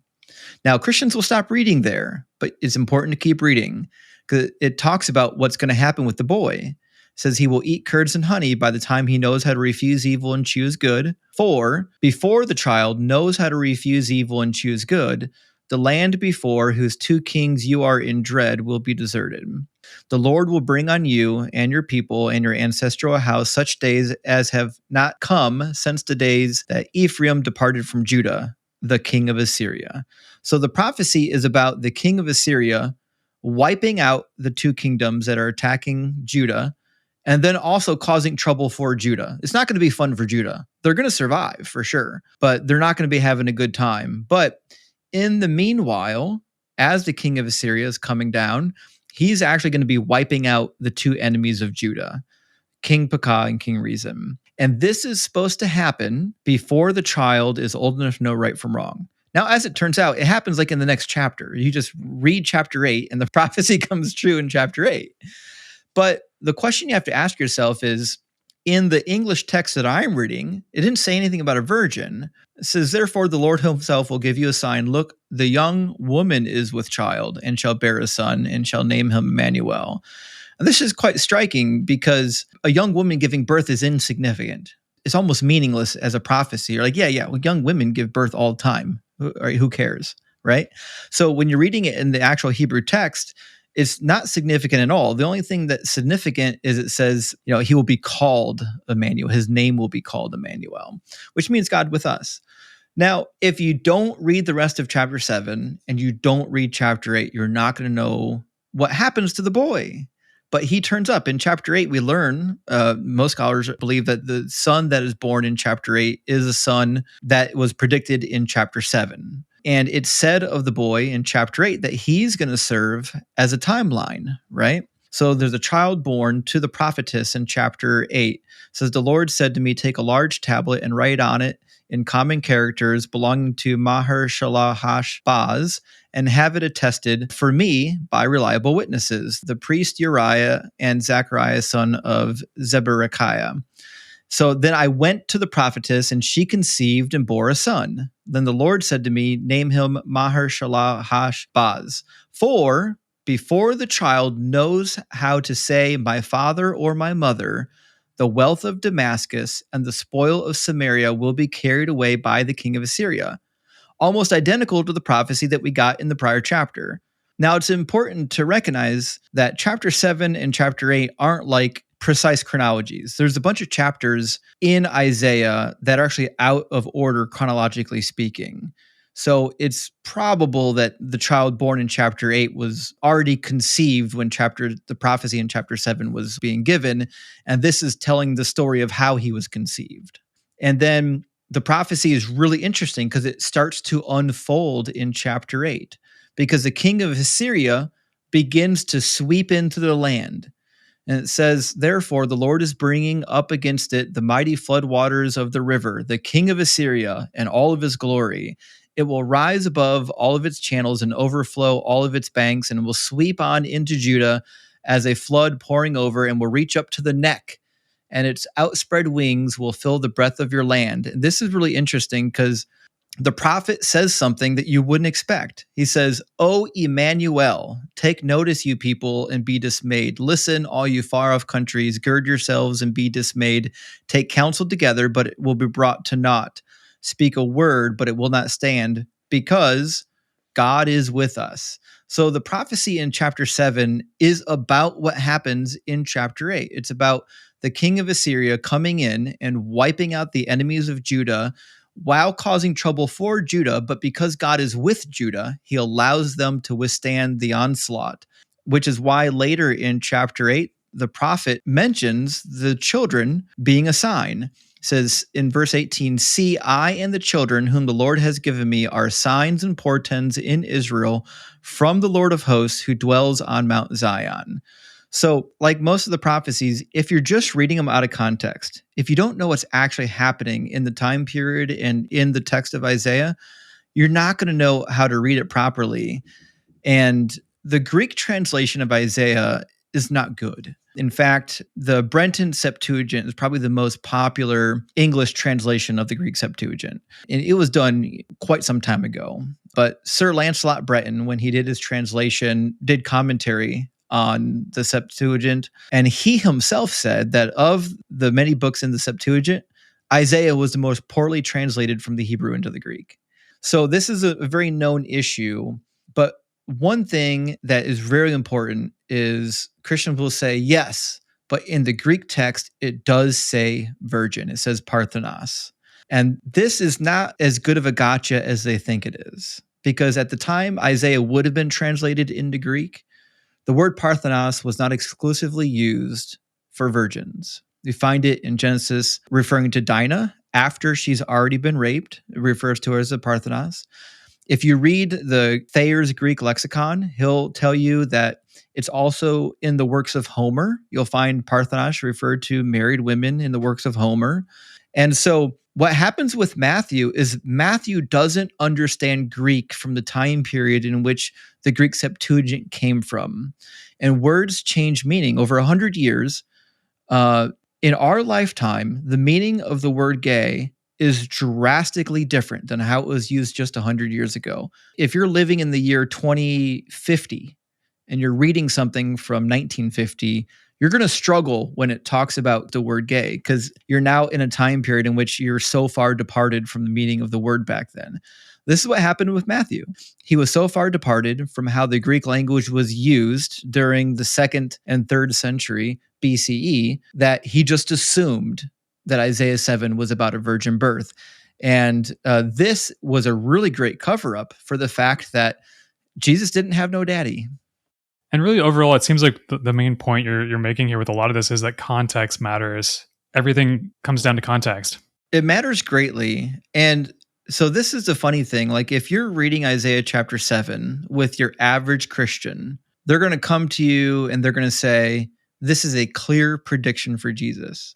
Now, Christians will stop reading there, but it's important to keep reading because it talks about what's going to happen with the boy. It says he will eat curds and honey by the time he knows how to refuse evil and choose good. For before the child knows how to refuse evil and choose good, the land before whose two kings you are in dread will be deserted. The Lord will bring on you and your people and your ancestral house such days as have not come since the days that Ephraim departed from Judah, the king of Assyria. So the prophecy is about the king of Assyria wiping out the two kingdoms that are attacking Judah, and then also causing trouble for Judah. It's not going to be fun for Judah. They're going to survive for sure, but they're not going to be having a good time. But in the meanwhile, as the king of Assyria is coming down, he's actually going to be wiping out the two enemies of Judah, King Pekah and King Rezin. And this is supposed to happen before the child is old enough to know right from wrong. Now, as it turns out, it happens like in the next chapter. You just read chapter 8 and the prophecy comes true in chapter 8. But the question you have to ask yourself is, in the English text that I'm reading, it didn't say anything about a virgin. It says, therefore, the Lord himself will give you a sign. Look, the young woman is with child and shall bear a son and shall name him Emmanuel. And this is quite striking because a young woman giving birth is insignificant. It's almost meaningless as a prophecy. You're like, well, young women give birth all the time. Who cares, right? So when you're reading it in the actual Hebrew text, it's not significant at all. The only thing that's significant is it says, he will be called Emmanuel. His name will be called Emmanuel, which means God with us. Now, if you don't read the rest of chapter 7 and you don't read chapter 8, you're not going to know what happens to the boy. But he turns up. In chapter 8, we learn, most scholars believe that the son that is born in chapter 8 is a son that was predicted in chapter 7. And it's said of the boy in chapter 8 that he's going to serve as a timeline, right? So there's a child born to the prophetess in chapter 8. It says, the Lord said to me, take a large tablet and write on it in common characters belonging to Maher-shalal-hash-baz, and have it attested for me by reliable witnesses, the priest Uriah and Zechariah, son of Zeberechiah. So then I went to the prophetess, and she conceived and bore a son. Then the Lord said to me, name him Maher-shalal-hash-baz. For before the child knows how to say my father or my mother, the wealth of Damascus and the spoil of Samaria will be carried away by the king of Assyria. Almost identical to the prophecy that we got in the prior chapter. Now, it's important to recognize that chapter 7 and chapter 8 aren't like precise chronologies. There's a bunch of chapters in Isaiah that are actually out of order chronologically speaking. So it's probable that the child born in chapter 8 was already conceived when the prophecy in chapter 7 was being given. And this is telling the story of how he was conceived. And then the prophecy is really interesting because it starts to unfold in chapter 8, because the king of Assyria begins to sweep into the land. And it says, therefore, the Lord is bringing up against it the mighty floodwaters of the river, the king of Assyria and all of his glory. It will rise above all of its channels and overflow all of its banks, and will sweep on into Judah as a flood pouring over, and will reach up to the neck, and its outspread wings will fill the breadth of your land. And this is really interesting because the prophet says something that you wouldn't expect. He says, O Emmanuel, take notice, you people, and be dismayed. Listen, all you far off countries, gird yourselves and be dismayed. Take counsel together, but it will be brought to naught. Speak a word, but it will not stand, because God is with us. So the prophecy in chapter 7 is about what happens in chapter 8. It's about the king of Assyria coming in and wiping out the enemies of Judah while causing trouble for Judah. But because God is with Judah, he allows them to withstand the onslaught, which is why later in chapter 8, the prophet mentions the children being a sign. Says in verse 18, "See, I and the children whom the Lord has given me are signs and portents in Israel from the Lord of hosts who dwells on Mount Zion." So, like most of the prophecies, if you're just reading them out of context, if you don't know what's actually happening in the time period and in the text of Isaiah, you're not going to know how to read it properly. And the Greek translation of Isaiah is not good. In fact, the Brenton Septuagint is probably the most popular English translation of the Greek Septuagint. And it was done quite some time ago. But Sir Lancelot Breton, when he did his translation, did commentary on the Septuagint. And he himself said that of the many books in the Septuagint, Isaiah was the most poorly translated from the Hebrew into the Greek. So this is a very known issue. But one thing that is very important is Christians will say, yes, but in the Greek text, it does say virgin. It says parthenos. And this is not as good of a gotcha as they think it is. Because at the time Isaiah would have been translated into Greek, the word parthenos was not exclusively used for virgins. We find it in Genesis referring to Dinah after she's already been raped. It refers to her as a parthenos. If you read the Thayer's Greek lexicon, he'll tell you that it's also in the works of Homer. You'll find parthenos referred to married women in the works of Homer. And so what happens with Matthew is Matthew doesn't understand Greek from the time period in which the Greek Septuagint came from. And words change meaning. Over 100 years, in our lifetime, the meaning of the word gay is drastically different than how it was used just 100 years ago. If you're living in the year 2050 and you're reading something from 1950, you're going to struggle when it talks about the word gay because you're now in a time period in which you're so far departed from the meaning of the word back then. This is what happened with Matthew. He was so far departed from how the Greek language was used during the 2nd and 3rd century BCE that he just assumed that Isaiah 7 was about a virgin birth. And this was a really great cover-up for the fact that Jesus didn't have no daddy. And really, overall, it seems like the main point you're making here with a lot of this is that context matters. Everything comes down to context. It matters greatly. And so this is the funny thing. Like if you're reading Isaiah chapter 7 with your average Christian, they're going to come to you and they're going to say, this is a clear prediction for Jesus.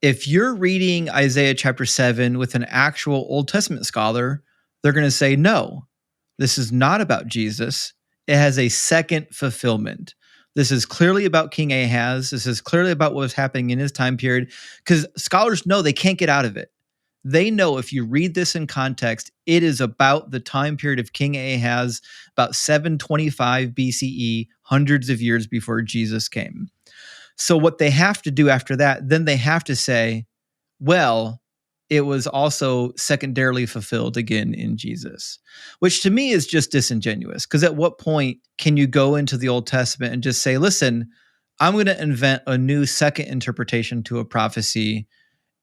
If you're reading Isaiah chapter 7 with an actual Old Testament scholar, they're going to say, no, this is not about Jesus. It has a second fulfillment. This is clearly about King Ahaz. This is clearly about what was happening in his time period, because scholars know they can't get out of it. They know if you read this in context, it is about the time period of King Ahaz, about 725 BCE, hundreds of years before Jesus came. So what they have to do after that, then they have to say, well, it was also secondarily fulfilled again in Jesus, which to me is just disingenuous. Because at what point can you go into the Old Testament and just say, listen, I'm going to invent a new second interpretation to a prophecy,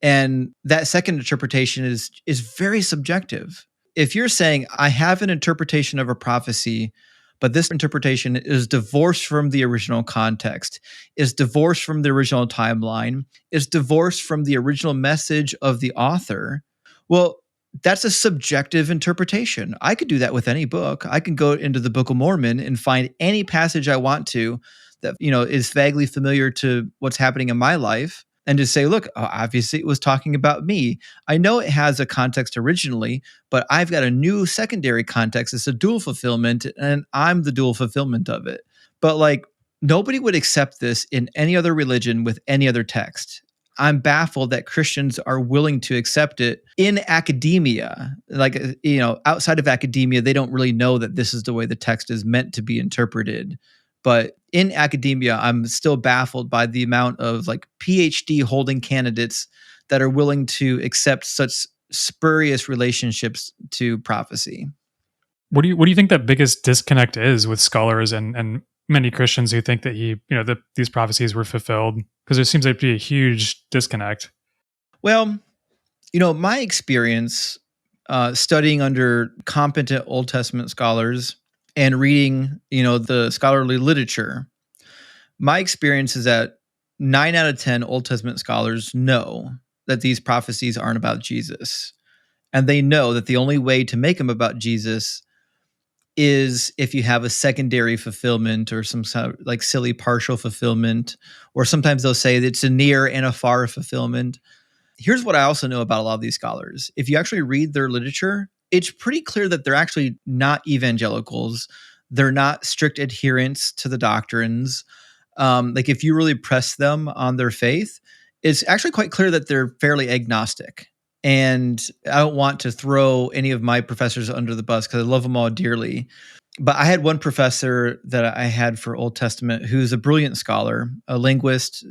and that second interpretation is very subjective. If you're saying, I have an interpretation of a prophecy, but this interpretation is divorced from the original context, is divorced from the original timeline, is divorced from the original message of the author, well, that's a subjective interpretation. I could do that with any book. I can go into the Book of Mormon and find any passage I want to that, is vaguely familiar to what's happening in my life, and just say, look, obviously it was talking about me. I know it has a context originally, but I've got a new secondary context. It's a dual fulfillment, and I'm the dual fulfillment of it. But nobody would accept this in any other religion with any other text. I'm baffled that Christians are willing to accept it in academia. Outside of academia, they don't really know that this is the way the text is meant to be interpreted. But in academia, I'm still baffled by the amount of PhD holding candidates that are willing to accept such spurious relationships to prophecy. What do you think that biggest disconnect is with scholars and many Christians who think that that these prophecies were fulfilled, because there seems like to be a huge disconnect. Well, my experience studying under competent Old Testament scholars and reading, the scholarly literature, my experience is that 9 out of 10 Old Testament scholars know that these prophecies aren't about Jesus. And they know that the only way to make them about Jesus is if you have a secondary fulfillment or some sort of like silly partial fulfillment, or sometimes they'll say that it's a near and a far fulfillment. Here's what I also know about a lot of these scholars. If you actually read their literature, it's pretty clear that they're actually not evangelicals. They're not strict adherents to the doctrines. Like if you really press them on their faith, it's actually quite clear that they're fairly agnostic. And I don't want to throw any of my professors under the bus because I love them all dearly. But I had one professor that I had for Old Testament who's a brilliant scholar, a linguist,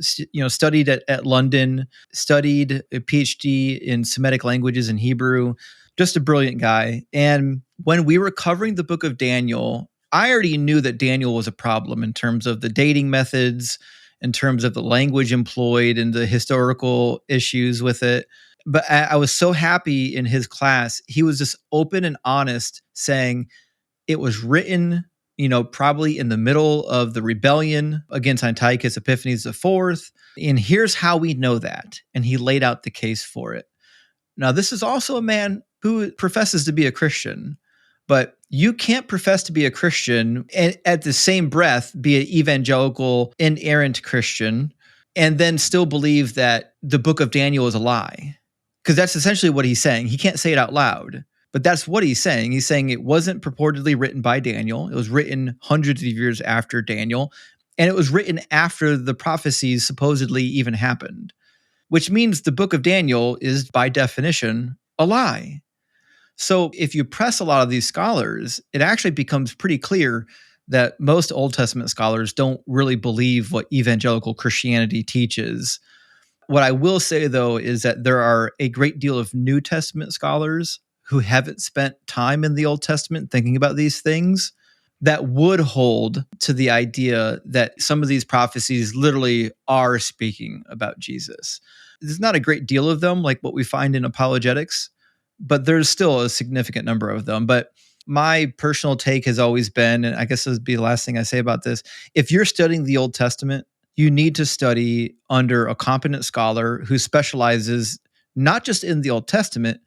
studied at London, studied a PhD in Semitic languages and Hebrew, just a brilliant guy. And when we were covering the book of Daniel, I already knew that Daniel was a problem in terms of the dating methods, in terms of the language employed and the historical issues with it. But I was so happy in his class. He was just open and honest, saying it was written, probably in the middle of the rebellion against Antiochus Epiphanes IV. And here's how we know that. And he laid out the case for it. Now, this is also a man who professes to be a Christian, but you can't profess to be a Christian and at the same breath be an evangelical, inerrant Christian and then still believe that the book of Daniel is a lie. Because that's essentially what he's saying. He can't say it out loud, but that's what he's saying. He's saying it wasn't purportedly written by Daniel. It was written hundreds of years after Daniel, and it was written after the prophecies supposedly even happened, which means the book of Daniel is by definition a lie. So if you press a lot of these scholars, it actually becomes pretty clear that most Old Testament scholars don't really believe what evangelical Christianity teaches. What I will say, though, is that there are a great deal of New Testament scholars who haven't spent time in the Old Testament thinking about these things that would hold to the idea that some of these prophecies literally are speaking about Jesus. There's not a great deal of them like what we find in apologetics, but there's still a significant number of them. But my personal take has always been, and I guess this would be the last thing I say about this, if you're studying the Old Testament, you need to study under a competent scholar who specializes not just in the Old Testament,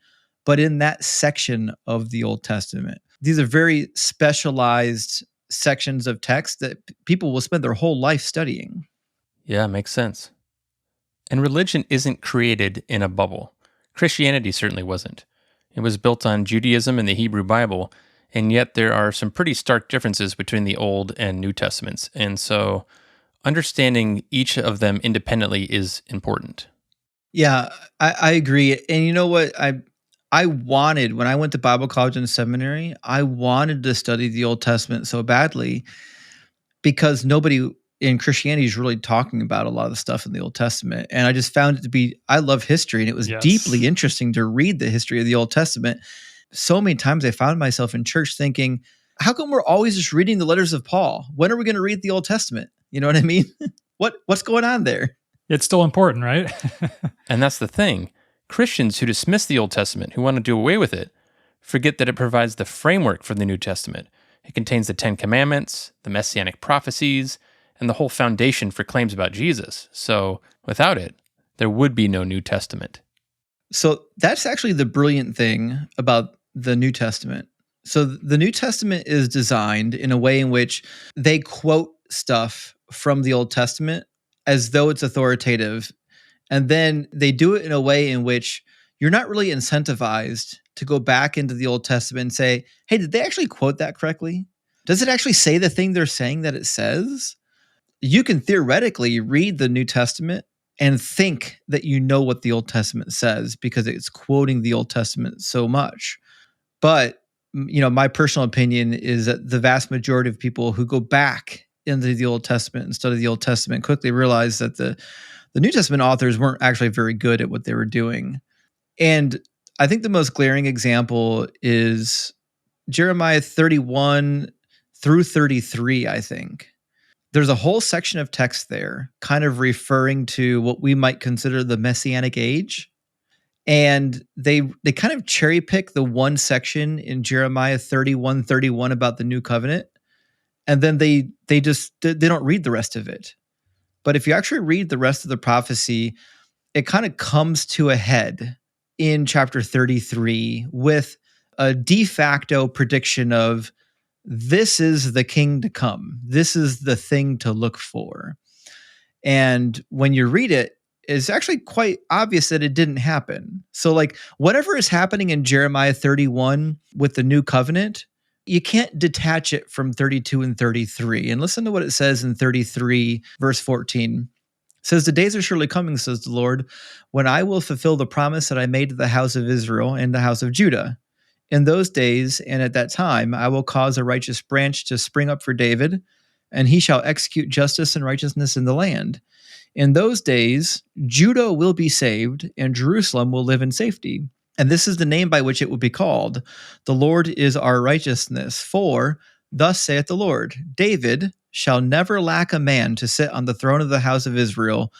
but in that section of the Old Testament. These are very specialized sections of text that people will spend their whole life studying. Yeah, makes sense. And religion isn't created in a bubble. Christianity certainly wasn't. It was built on Judaism and the Hebrew Bible, and yet there are some pretty stark differences between the Old and New Testaments. And so understanding each of them independently is important. Yeah, I agree. And you know what? I wanted, when I went to Bible college and seminary, I wanted to study the Old Testament so badly because nobody in Christianity is really talking about a lot of the stuff in the Old Testament. And I just found it to be, I love history, and it was deeply interesting to read the history of the Old Testament. So many times I found myself in church thinking, how come we're always just reading the letters of Paul? When are we going to read the Old Testament? You know what I mean? What's going on there? It's still important, right? And that's the thing. Christians who dismiss the Old Testament, who want to do away with it, forget that it provides the framework for the New Testament. It contains the 10 Commandments, the messianic prophecies, and the whole foundation for claims about Jesus. So without it, there would be no New Testament. So that's actually the brilliant thing about the New Testament. So the New Testament is designed in a way in which they quote stuff from the Old Testament as though it's authoritative. And then they do it in a way in which you're not really incentivized to go back into the Old Testament and say, hey, did they actually quote that correctly? Does it actually say the thing they're saying that it says? You can theoretically read the New Testament and think that you know what the Old Testament says because it's quoting the Old Testament so much. But, my personal opinion is that the vast majority of people who go back into the Old Testament and study the Old Testament quickly realize that the New Testament authors weren't actually very good at what they were doing. And I think the most glaring example is Jeremiah 31 through 33, I think. There's a whole section of text there kind of referring to what we might consider the messianic age. And they kind of cherry pick the one section in Jeremiah 31:31 about the new covenant. And then they don't read the rest of it. But if you actually read the rest of the prophecy, it kind of comes to a head in chapter 33 with a de facto prediction of this is the king to come. This is the thing to look for. And when you read it, it's actually quite obvious that it didn't happen. So, like, whatever is happening in Jeremiah 31 with the new covenant, you can't detach it from 32 and 33. And listen to what it says in 33, verse 14. It says, "The days are surely coming, says the Lord, when I will fulfill the promise that I made to the house of Israel and the house of Judah. In those days and at that time, I will cause a righteous branch to spring up for David, and he shall execute justice and righteousness in the land. In those days, Judah will be saved, and Jerusalem will live in safety. And this is the name by which it will be called. The Lord is our righteousness. For thus saith the Lord, David shall never lack a man to sit on the throne of the house of Israel,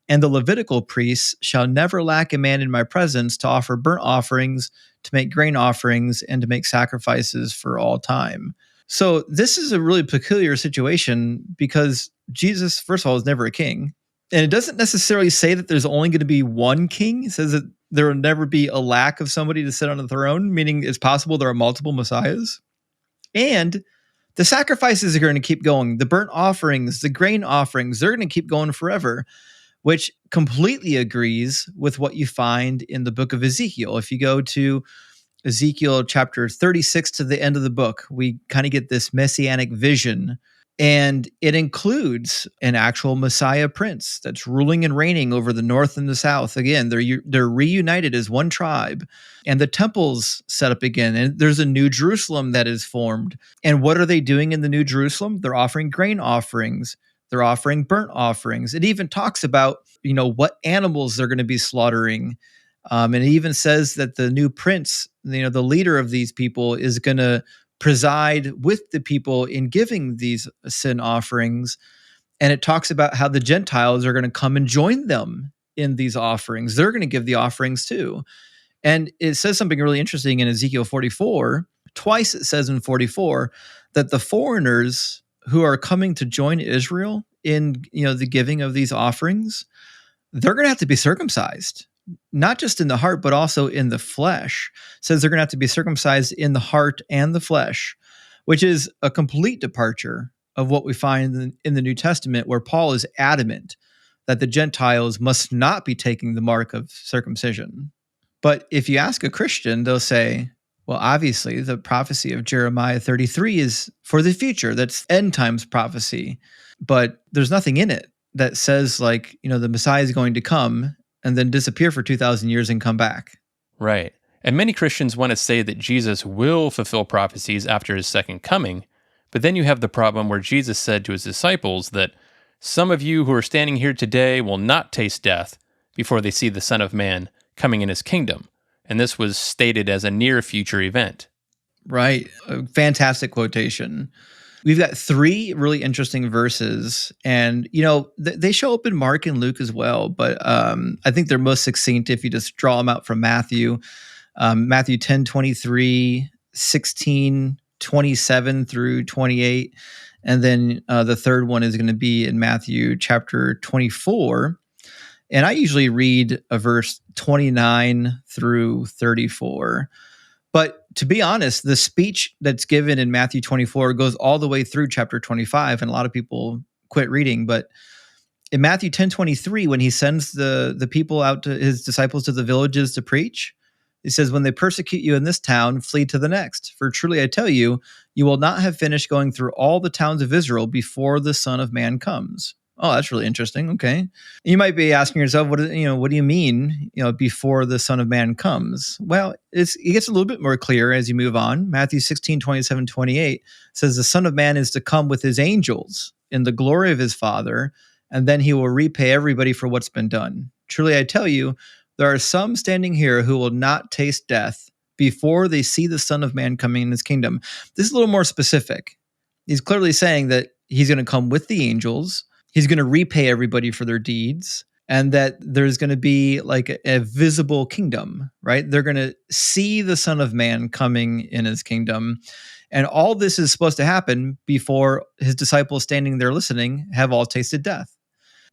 and the Levitical priests shall never lack a man in my presence to offer burnt offerings, to make grain offerings, and to make sacrifices for all time." So this is a really peculiar situation because Jesus, first of all, is never a king. And it doesn't necessarily say that there's only going to be one king. It says that there will never be a lack of somebody to sit on the throne, meaning it's possible there are multiple messiahs. And the sacrifices are going to keep going. The burnt offerings, the grain offerings, they're going to keep going forever, which completely agrees with what you find in the book of Ezekiel. If you go to Ezekiel chapter 36 to the end of the book, we kind of get this messianic vision. And it includes an actual Messiah prince that's ruling and reigning over the north and the south. Again, they're reunited as one tribe, and the temple's set up again. And there's a new Jerusalem that is formed. And what are they doing in the new Jerusalem? They're offering grain offerings. They're offering burnt offerings. It even talks about, what animals they're going to be slaughtering. And it even says that the new prince, the leader of these people, is going to preside with the people in giving these sin offerings. And it talks about how the Gentiles are going to come and join them in these offerings. They're going to give the offerings too. And it says something really interesting in Ezekiel 44. Twice it says in 44 that the foreigners who are coming to join Israel in the giving of these offerings, they're going to have to be circumcised. Not just in the heart, but also in the flesh. It says they're going to have to be circumcised in the heart and the flesh, which is a complete departure of what we find in the New Testament, where Paul is adamant that the Gentiles must not be taking the mark of circumcision. But if you ask a Christian, they'll say, well, obviously the prophecy of Jeremiah 33 is for the future. That's end times prophecy. But there's nothing in it that says the Messiah is going to come and then disappear for 2,000 years and come back. Right. And many Christians want to say that Jesus will fulfill prophecies after his second coming, but then you have the problem where Jesus said to his disciples that some of you who are standing here today will not taste death before they see the Son of Man coming in his kingdom. And this was stated as a near future event. Right. A fantastic quotation. We've got 3 really interesting verses, and they show up in Mark and Luke as well, but I think they're most succinct if you just draw them out from Matthew. Matthew 10:23, 16:27 through 28, and then the third one is going to be in Matthew chapter 24. And I usually read a verse 29 through 34. But to be honest, the speech that's given in Matthew 24 goes all the way through chapter 25, and a lot of people quit reading. But in Matthew 10:23, when he sends the people out to his disciples to the villages to preach, he says, "When they persecute you in this town, flee to the next. For truly I tell you, you will not have finished going through all the towns of Israel before the Son of Man comes." Oh, that's really interesting. Okay. You might be asking yourself, what do you mean, before the Son of Man comes? Well, it gets a little bit more clear as you move on. Matthew 16:27-28 says the Son of Man is to come with his angels in the glory of his Father, and then he will repay everybody for what's been done. Truly, I tell you, there are some standing here who will not taste death before they see the Son of Man coming in his kingdom. This is a little more specific. He's clearly saying that he's going to come with the angels. He's going to repay everybody for their deeds, and that there's going to be like a visible kingdom, right? They're going to see the Son of Man coming in his kingdom. And all this is supposed to happen before his disciples standing there listening have all tasted death.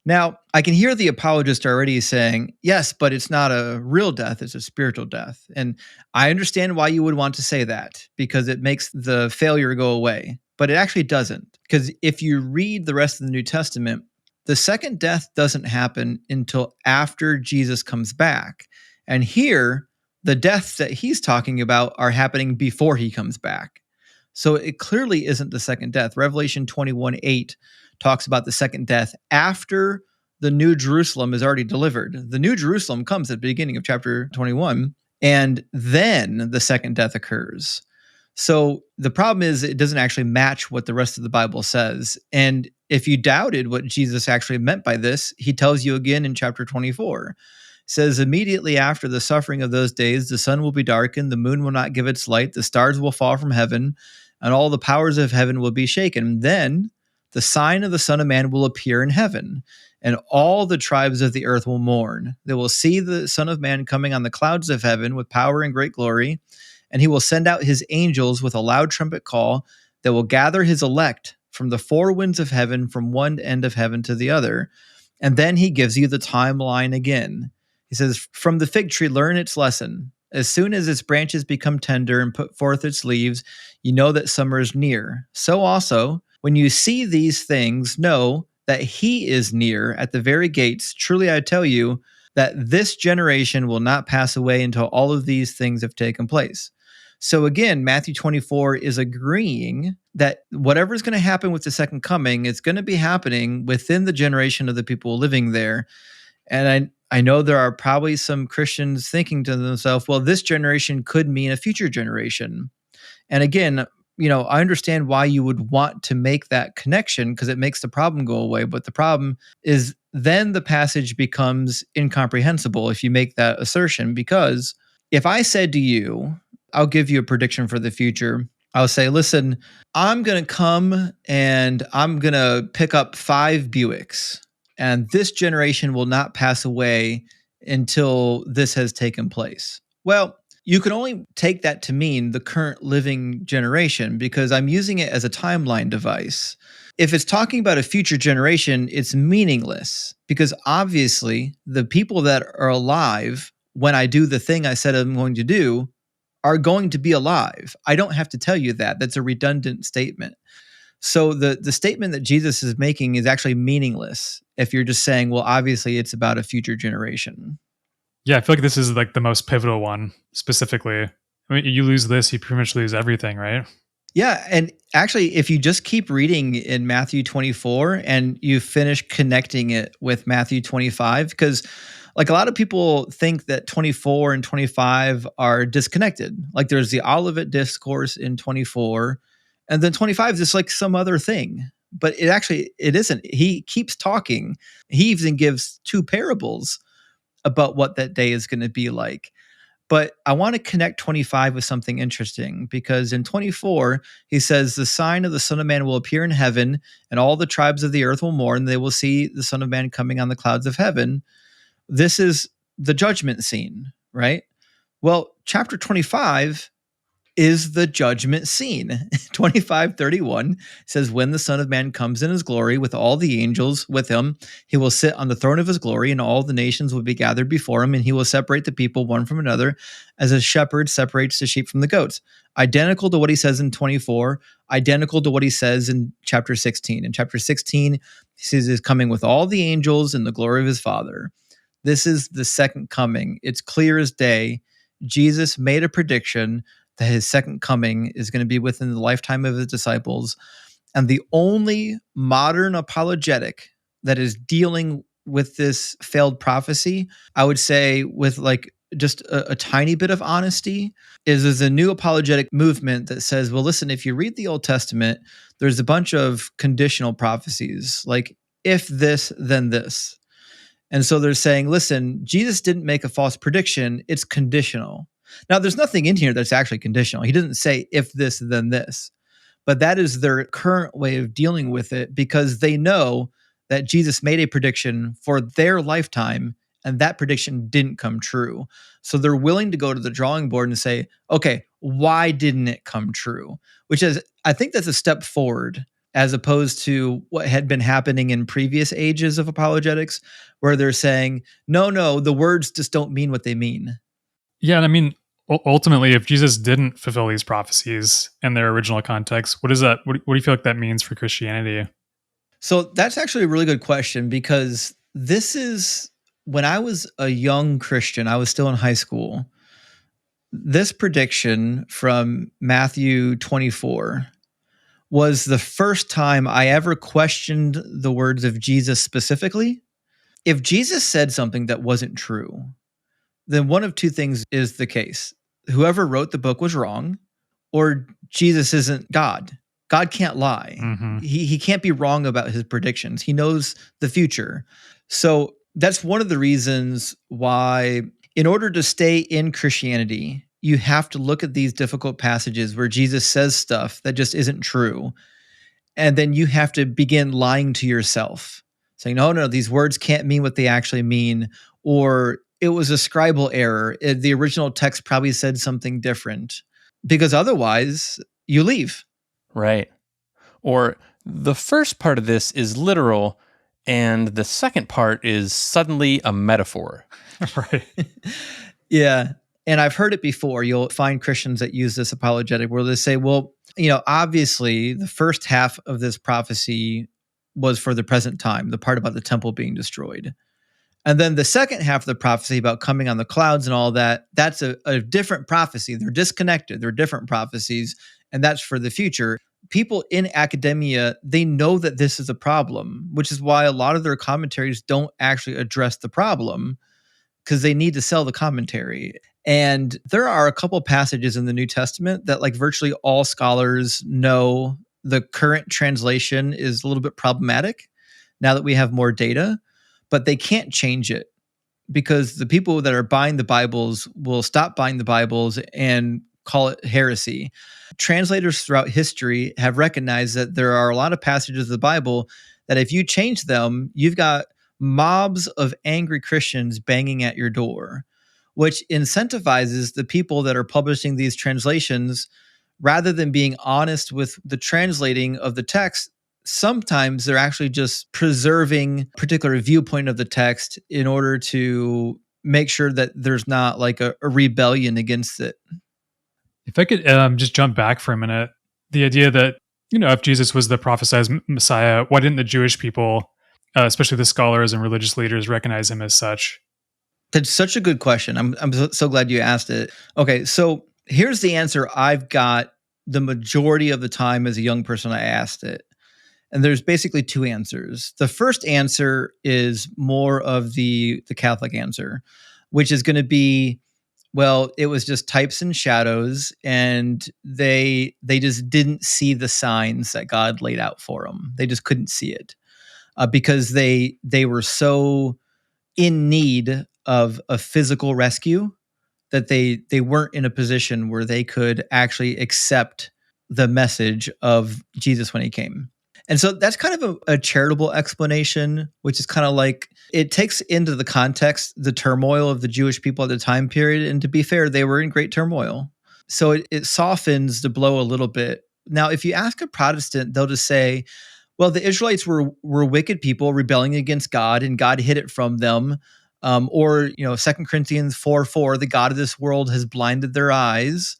Now, I can hear the apologist already saying, yes, but it's not a real death, it's a spiritual death. And I understand why you would want to say that, because it makes the failure go away. But it actually doesn't. Because if you read the rest of the New Testament, the second death doesn't happen until after Jesus comes back. And here, the deaths that he's talking about are happening before he comes back. So it clearly isn't the second death. Revelation 21:8 talks about the second death after the New Jerusalem is already delivered. The New Jerusalem comes at the beginning of chapter 21, and then the second death occurs. So the problem is it doesn't actually match what the rest of the Bible says. And if you doubted what Jesus actually meant by this, he tells you again in chapter 24. It says, immediately after the suffering of those days, the sun will be darkened, the moon will not give its light, the stars will fall from heaven, and all the powers of heaven will be shaken. Then the sign of the Son of Man will appear in heaven, and all the tribes of the earth will mourn. They will see the Son of Man coming on the clouds of heaven with power and great glory, and he will send out his angels with a loud trumpet call that will gather his elect from the four winds of heaven, from one end of heaven to the other. And then he gives you the timeline again. He says, from the fig tree, learn its lesson. As soon as its branches become tender and put forth its leaves, you know that summer is near. So also, when you see these things, know that he is near at the very gates. Truly, I tell you that this generation will not pass away until all of these things have taken place. So again, Matthew 24 is agreeing that whatever is going to happen with the second coming is going to be happening within the generation of the people living there. And I know there are probably some Christians thinking to themselves, well, this generation could mean a future generation. And again, I understand why you would want to make that connection, because it makes the problem go away. But the problem is then the passage becomes incomprehensible if you make that assertion. Because if I said to you, I'll give you a prediction for the future. I'll say, listen, I'm going to come and I'm going to pick up 5 Buicks, and this generation will not pass away until this has taken place. Well, you can only take that to mean the current living generation, because I'm using it as a timeline device. If it's talking about a future generation, it's meaningless, because obviously the people that are alive when I do the thing I said I'm going to do are going to be alive. I don't have to tell you that. That's a redundant statement. So the statement that Jesus is making is actually meaningless if you're just saying, well, obviously it's about a future generation. Yeah, I feel like this is like the most pivotal one specifically. I mean, you lose this, you pretty much lose everything, right? Yeah, and actually, if you just keep reading in Matthew 24 and you finish connecting it with Matthew 25, because like a lot of people think that 24 and 25 are disconnected. Like there's the Olivet discourse in 24, and then 25 is just like some other thing. But it isn't. He keeps talking. He even gives 2 parables about what that day is going to be like. But I want to connect 25 with something interesting, because in 24, he says, the sign of the Son of Man will appear in heaven, and all the tribes of the earth will mourn. They will see the Son of Man coming on the clouds of heaven. This is the judgment scene, right? Well, chapter 25 is the judgment scene. 25:31 says, when the Son of Man comes in his glory with all the angels with him, he will sit on the throne of his glory, and all the nations will be gathered before him, and he will separate the people one from another, as a shepherd separates the sheep from the goats. Identical to what he says in 24, identical to what he says in chapter 16. In chapter 16, he says he's coming with all the angels in the glory of his Father. This is the second coming. It's clear as day. Jesus made a prediction that his second coming is going to be within the lifetime of his disciples. And the only modern apologetic that is dealing with this failed prophecy, I would say with like just a tiny bit of honesty, is a new apologetic movement that says, well, listen, if you read the Old Testament, there's a bunch of conditional prophecies, like if this, then this. And so they're saying, listen, Jesus didn't make a false prediction. It's conditional. Now, there's nothing in here that's actually conditional. He doesn't say if this, then this. but that is their current way of dealing with it because they know that Jesus made a prediction for their lifetime and that prediction didn't come true. So they're willing to go to the drawing board and say, okay, why didn't it come true? Which is, I think that's a step forward as opposed to what had been happening in previous ages of apologetics, where they're saying, no, the words just don't mean what they mean. Yeah, and I mean, ultimately, if Jesus didn't fulfill these prophecies in their original context, what is that? What do you feel like that means for Christianity? So that's actually a really good question because this is when I was a young Christian, I was still in high school. This prediction from Matthew 24 was the first time I ever questioned the words of Jesus specifically. If Jesus said something that wasn't true, then one of two things is the case. Whoever wrote the book was wrong, or Jesus isn't God. God can't lie. Mm-hmm. He can't be wrong about his predictions. He knows the future. So that's one of the reasons why, in order to stay in Christianity, you have to look at these difficult passages where Jesus says stuff that just isn't true. And then you have to begin lying to yourself, saying, no, these words can't mean what they actually mean. Or it was a scribal error. The original text probably said something different. Because otherwise, you leave. Right. Or the first part of this is literal, and the second part is suddenly a metaphor. Right. Yeah. And I've heard it before. You'll find Christians that use this apologetic where they say, well, obviously the first half of this prophecy was for the present time, the part about the temple being destroyed. And then the second half of the prophecy about coming on the clouds and all that, that's a different prophecy. They're disconnected. They're different prophecies, and that's for the future. People in academia, they know that this is a problem, which is why a lot of their commentaries don't actually address the problem because they need to sell the commentary. And there are a couple passages in the New Testament that like virtually all scholars know the current translation is a little bit problematic now that we have more data, but they can't change it because the people that are buying the Bibles will stop buying the Bibles and call it heresy. Translators throughout history have recognized that there are a lot of passages of the Bible that if you change them, you've got mobs of angry Christians banging at your door, which incentivizes the people that are publishing these translations, rather than being honest with the translating of the text. Sometimes they're actually just preserving a particular viewpoint of the text in order to make sure that there's not like a rebellion against it. If I could just jump back for a minute, the idea that, if Jesus was the prophesied Messiah, why didn't the Jewish people, especially the scholars and religious leaders, recognize him as such? That's such a good question. I'm so glad you asked it. Okay, so here's the answer I've got the majority of the time as a young person I asked it. And there's basically two answers. The first answer is more of the Catholic answer, which is going to be, well, it was just types and shadows, and they just didn't see the signs that God laid out for them. They just couldn't see it because they were so in need of a physical rescue that they weren't in a position where they could actually accept the message of Jesus when he came. And so that's kind of a charitable explanation, which is kind of like it takes into the context the turmoil of the Jewish people at the time period. And to be fair, they were in great turmoil. So it softens the blow a little bit. Now, if you ask a Protestant, they'll just say, well, the Israelites were wicked people rebelling against God, and God hid it from them. Or 2 Corinthians 4:4, the God of this world has blinded their eyes.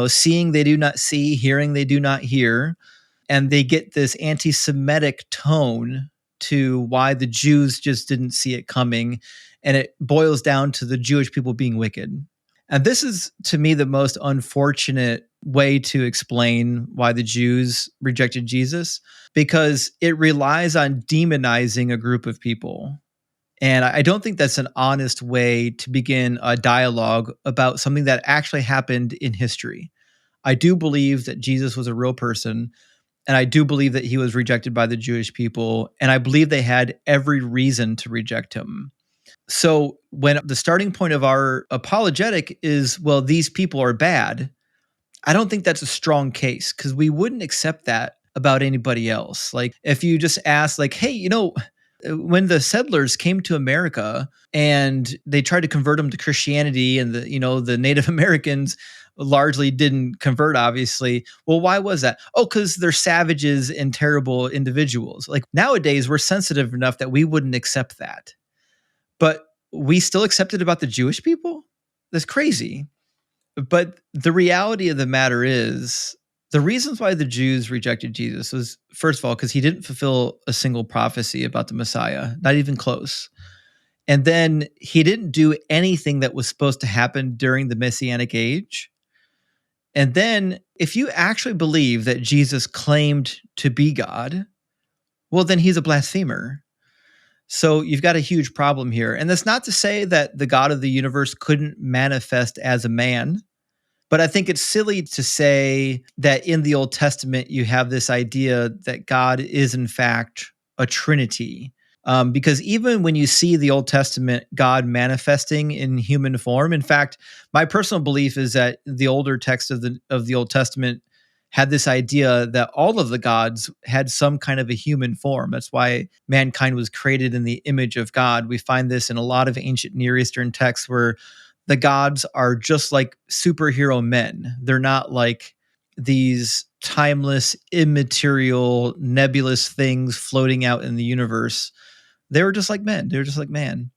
Seeing they do not see, hearing they do not hear. And they get this anti-Semitic tone to why the Jews just didn't see it coming. And it boils down to the Jewish people being wicked. And this is, to me, the most unfortunate way to explain why the Jews rejected Jesus, because it relies on demonizing a group of people. And I don't think that's an honest way to begin a dialogue about something that actually happened in history. I do believe that Jesus was a real person. And I do believe that he was rejected by the Jewish people. And I believe they had every reason to reject him. So when the starting point of our apologetic is, well, these people are bad, I don't think that's a strong case because we wouldn't accept that about anybody else. Like if you just ask like, hey, when the settlers came to America and they tried to convert them to Christianity and the Native Americans largely didn't convert, obviously. Well, why was that? Oh, because they're savages and terrible individuals. Like nowadays, we're sensitive enough that we wouldn't accept that. But we still accept it about the Jewish people? That's crazy. But the reality of the matter is the reasons why the Jews rejected Jesus was, first of all, because he didn't fulfill a single prophecy about the Messiah, not even close. And then he didn't do anything that was supposed to happen during the messianic age. And then if you actually believe that Jesus claimed to be God, well, then he's a blasphemer. So you've got a huge problem here. And that's not to say that the God of the universe couldn't manifest as a man. But I think it's silly to say that in the Old Testament, you have this idea that God is, in fact, a trinity. Because even when you see the Old Testament God manifesting in human form, in fact, my personal belief is that the older text of the Old Testament had this idea that all of the gods had some kind of a human form. That's why mankind was created in the image of God. We find this in a lot of ancient Near Eastern texts where the gods are just like superhero men. They're not like these timeless, immaterial, nebulous things floating out in the universe. They were just like men. They were just like man.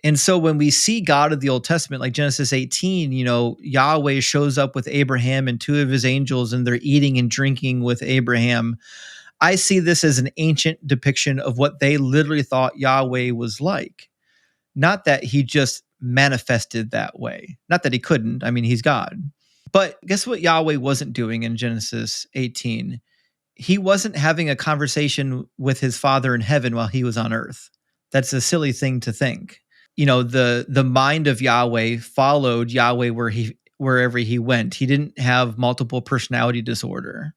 And so when we see God of the Old Testament, like Genesis 18, Yahweh shows up with Abraham and two of his angels, and they're eating and drinking with Abraham. I see this as an ancient depiction of what they literally thought Yahweh was like. Not that he just manifested that way. Not that he couldn't. I mean, he's God. But guess what Yahweh wasn't doing in Genesis 18? He wasn't having a conversation with his Father in heaven while he was on earth. That's a silly thing to think. The mind of Yahweh followed Yahweh wherever he went. He didn't have multiple personality disorder.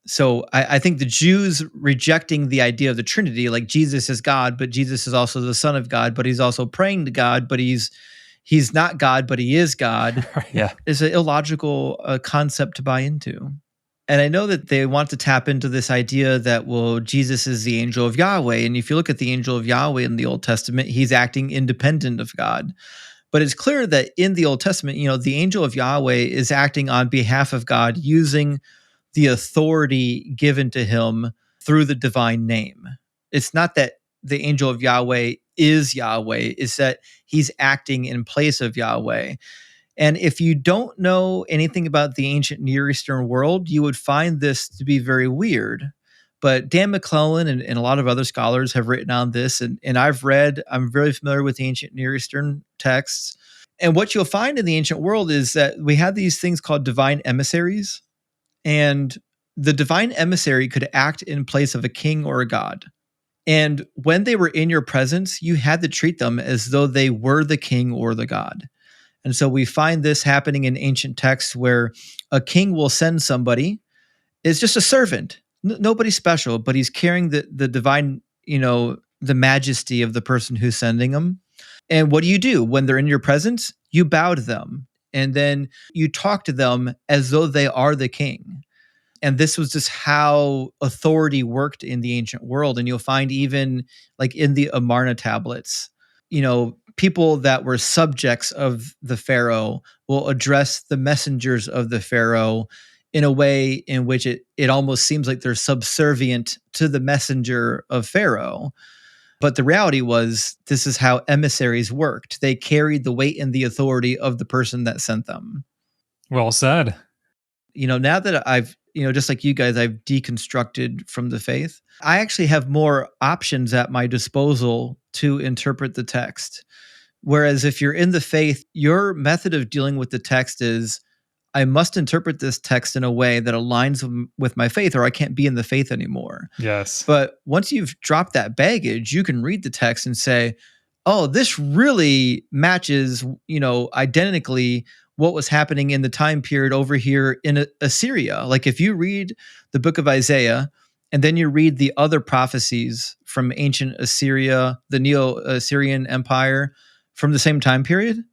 So I think the Jews rejecting the idea of the Trinity, like Jesus is God, but Jesus is also the Son of God, but he's also praying to God, but he's not God, but he is God, Yeah. is an illogical concept to buy into. And I know that they want to tap into this idea that, well, Jesus is the angel of Yahweh. And if you look at the angel of Yahweh in the Old Testament, he's acting independent of God. But it's clear that in the Old Testament, the angel of Yahweh is acting on behalf of God using the authority given to him through the divine name. It's not that the angel of Yahweh is Yahweh, it's that he's acting in place of Yahweh. And if you don't know anything about the ancient Near Eastern world, you would find this to be very weird. But Dan McClellan and a lot of other scholars have written on this, and I'm very familiar with the ancient Near Eastern texts. And what you'll find in the ancient world is that we have these things called divine emissaries. And the divine emissary could act in place of a king or a god. And when they were in your presence, you had to treat them as though they were the king or the god. And so we find this happening in ancient texts where a king will send somebody. It's just a servant, nobody special, but he's carrying the divine, the majesty of the person who's sending them. And what do? When they're in your presence? You bow to them. And then you talk to them as though they are the king. And this was just how authority worked in the ancient world. And you'll find even like in the Amarna tablets, people that were subjects of the Pharaoh will address the messengers of the Pharaoh in a way in which it almost seems like they're subservient to the messenger of Pharaoh. But the reality was, this is how emissaries worked. They carried the weight and the authority of the person that sent them. Well said. Now that I've, just like you guys, I've deconstructed from the faith, I actually have more options at my disposal to interpret the text. Whereas if you're in the faith, your method of dealing with the text is, I must interpret this text in a way that aligns with my faith, or I can't be in the faith anymore. Yes. But once you've dropped that baggage, you can read the text and say, oh, this really matches, identically what was happening in the time period over here in Assyria. Like if you read the book of Isaiah, and then you read the other prophecies from ancient Assyria, the Neo-Assyrian Empire from the same time period,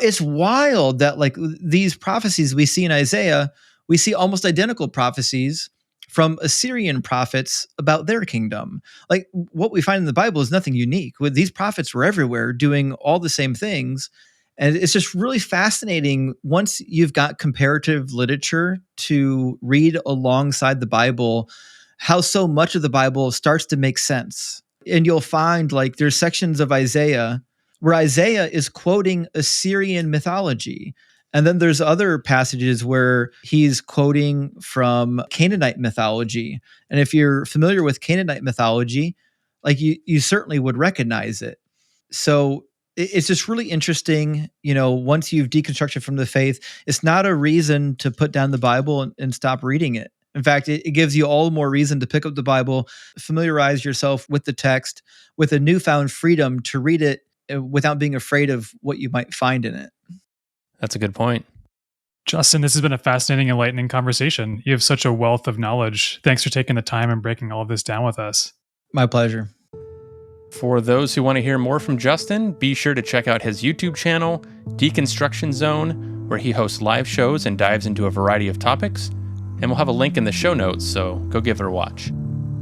it's wild that like these prophecies we see in Isaiah we see almost identical prophecies from Assyrian prophets about their kingdom. Like what we find in the Bible is nothing unique. These prophets were everywhere doing all the same things. And it's just really fascinating once you've got comparative literature to read alongside the Bible, how so much of the Bible starts to make sense. And you'll find like there's sections of Isaiah where Isaiah is quoting Assyrian mythology. And then there's other passages where he's quoting from Canaanite mythology. And if you're familiar with Canaanite mythology, like you certainly would recognize it. So it's just really interesting, once you've deconstructed from the faith, it's not a reason to put down the Bible and stop reading it. In fact, it gives you all more reason to pick up the Bible, familiarize yourself with the text with a newfound freedom to read it without being afraid of what you might find in it. That's a good point. Justin, this has been a fascinating, enlightening conversation. You have such a wealth of knowledge. Thanks for taking the time and breaking all of this down with us. My pleasure. For those who want to hear more from Justin, be sure to check out his YouTube channel, Deconstruction Zone, where he hosts live shows and dives into a variety of topics. And we'll have a link in the show notes, so go give it a watch.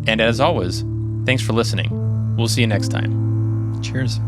And as always, thanks for listening. We'll see you next time. Cheers.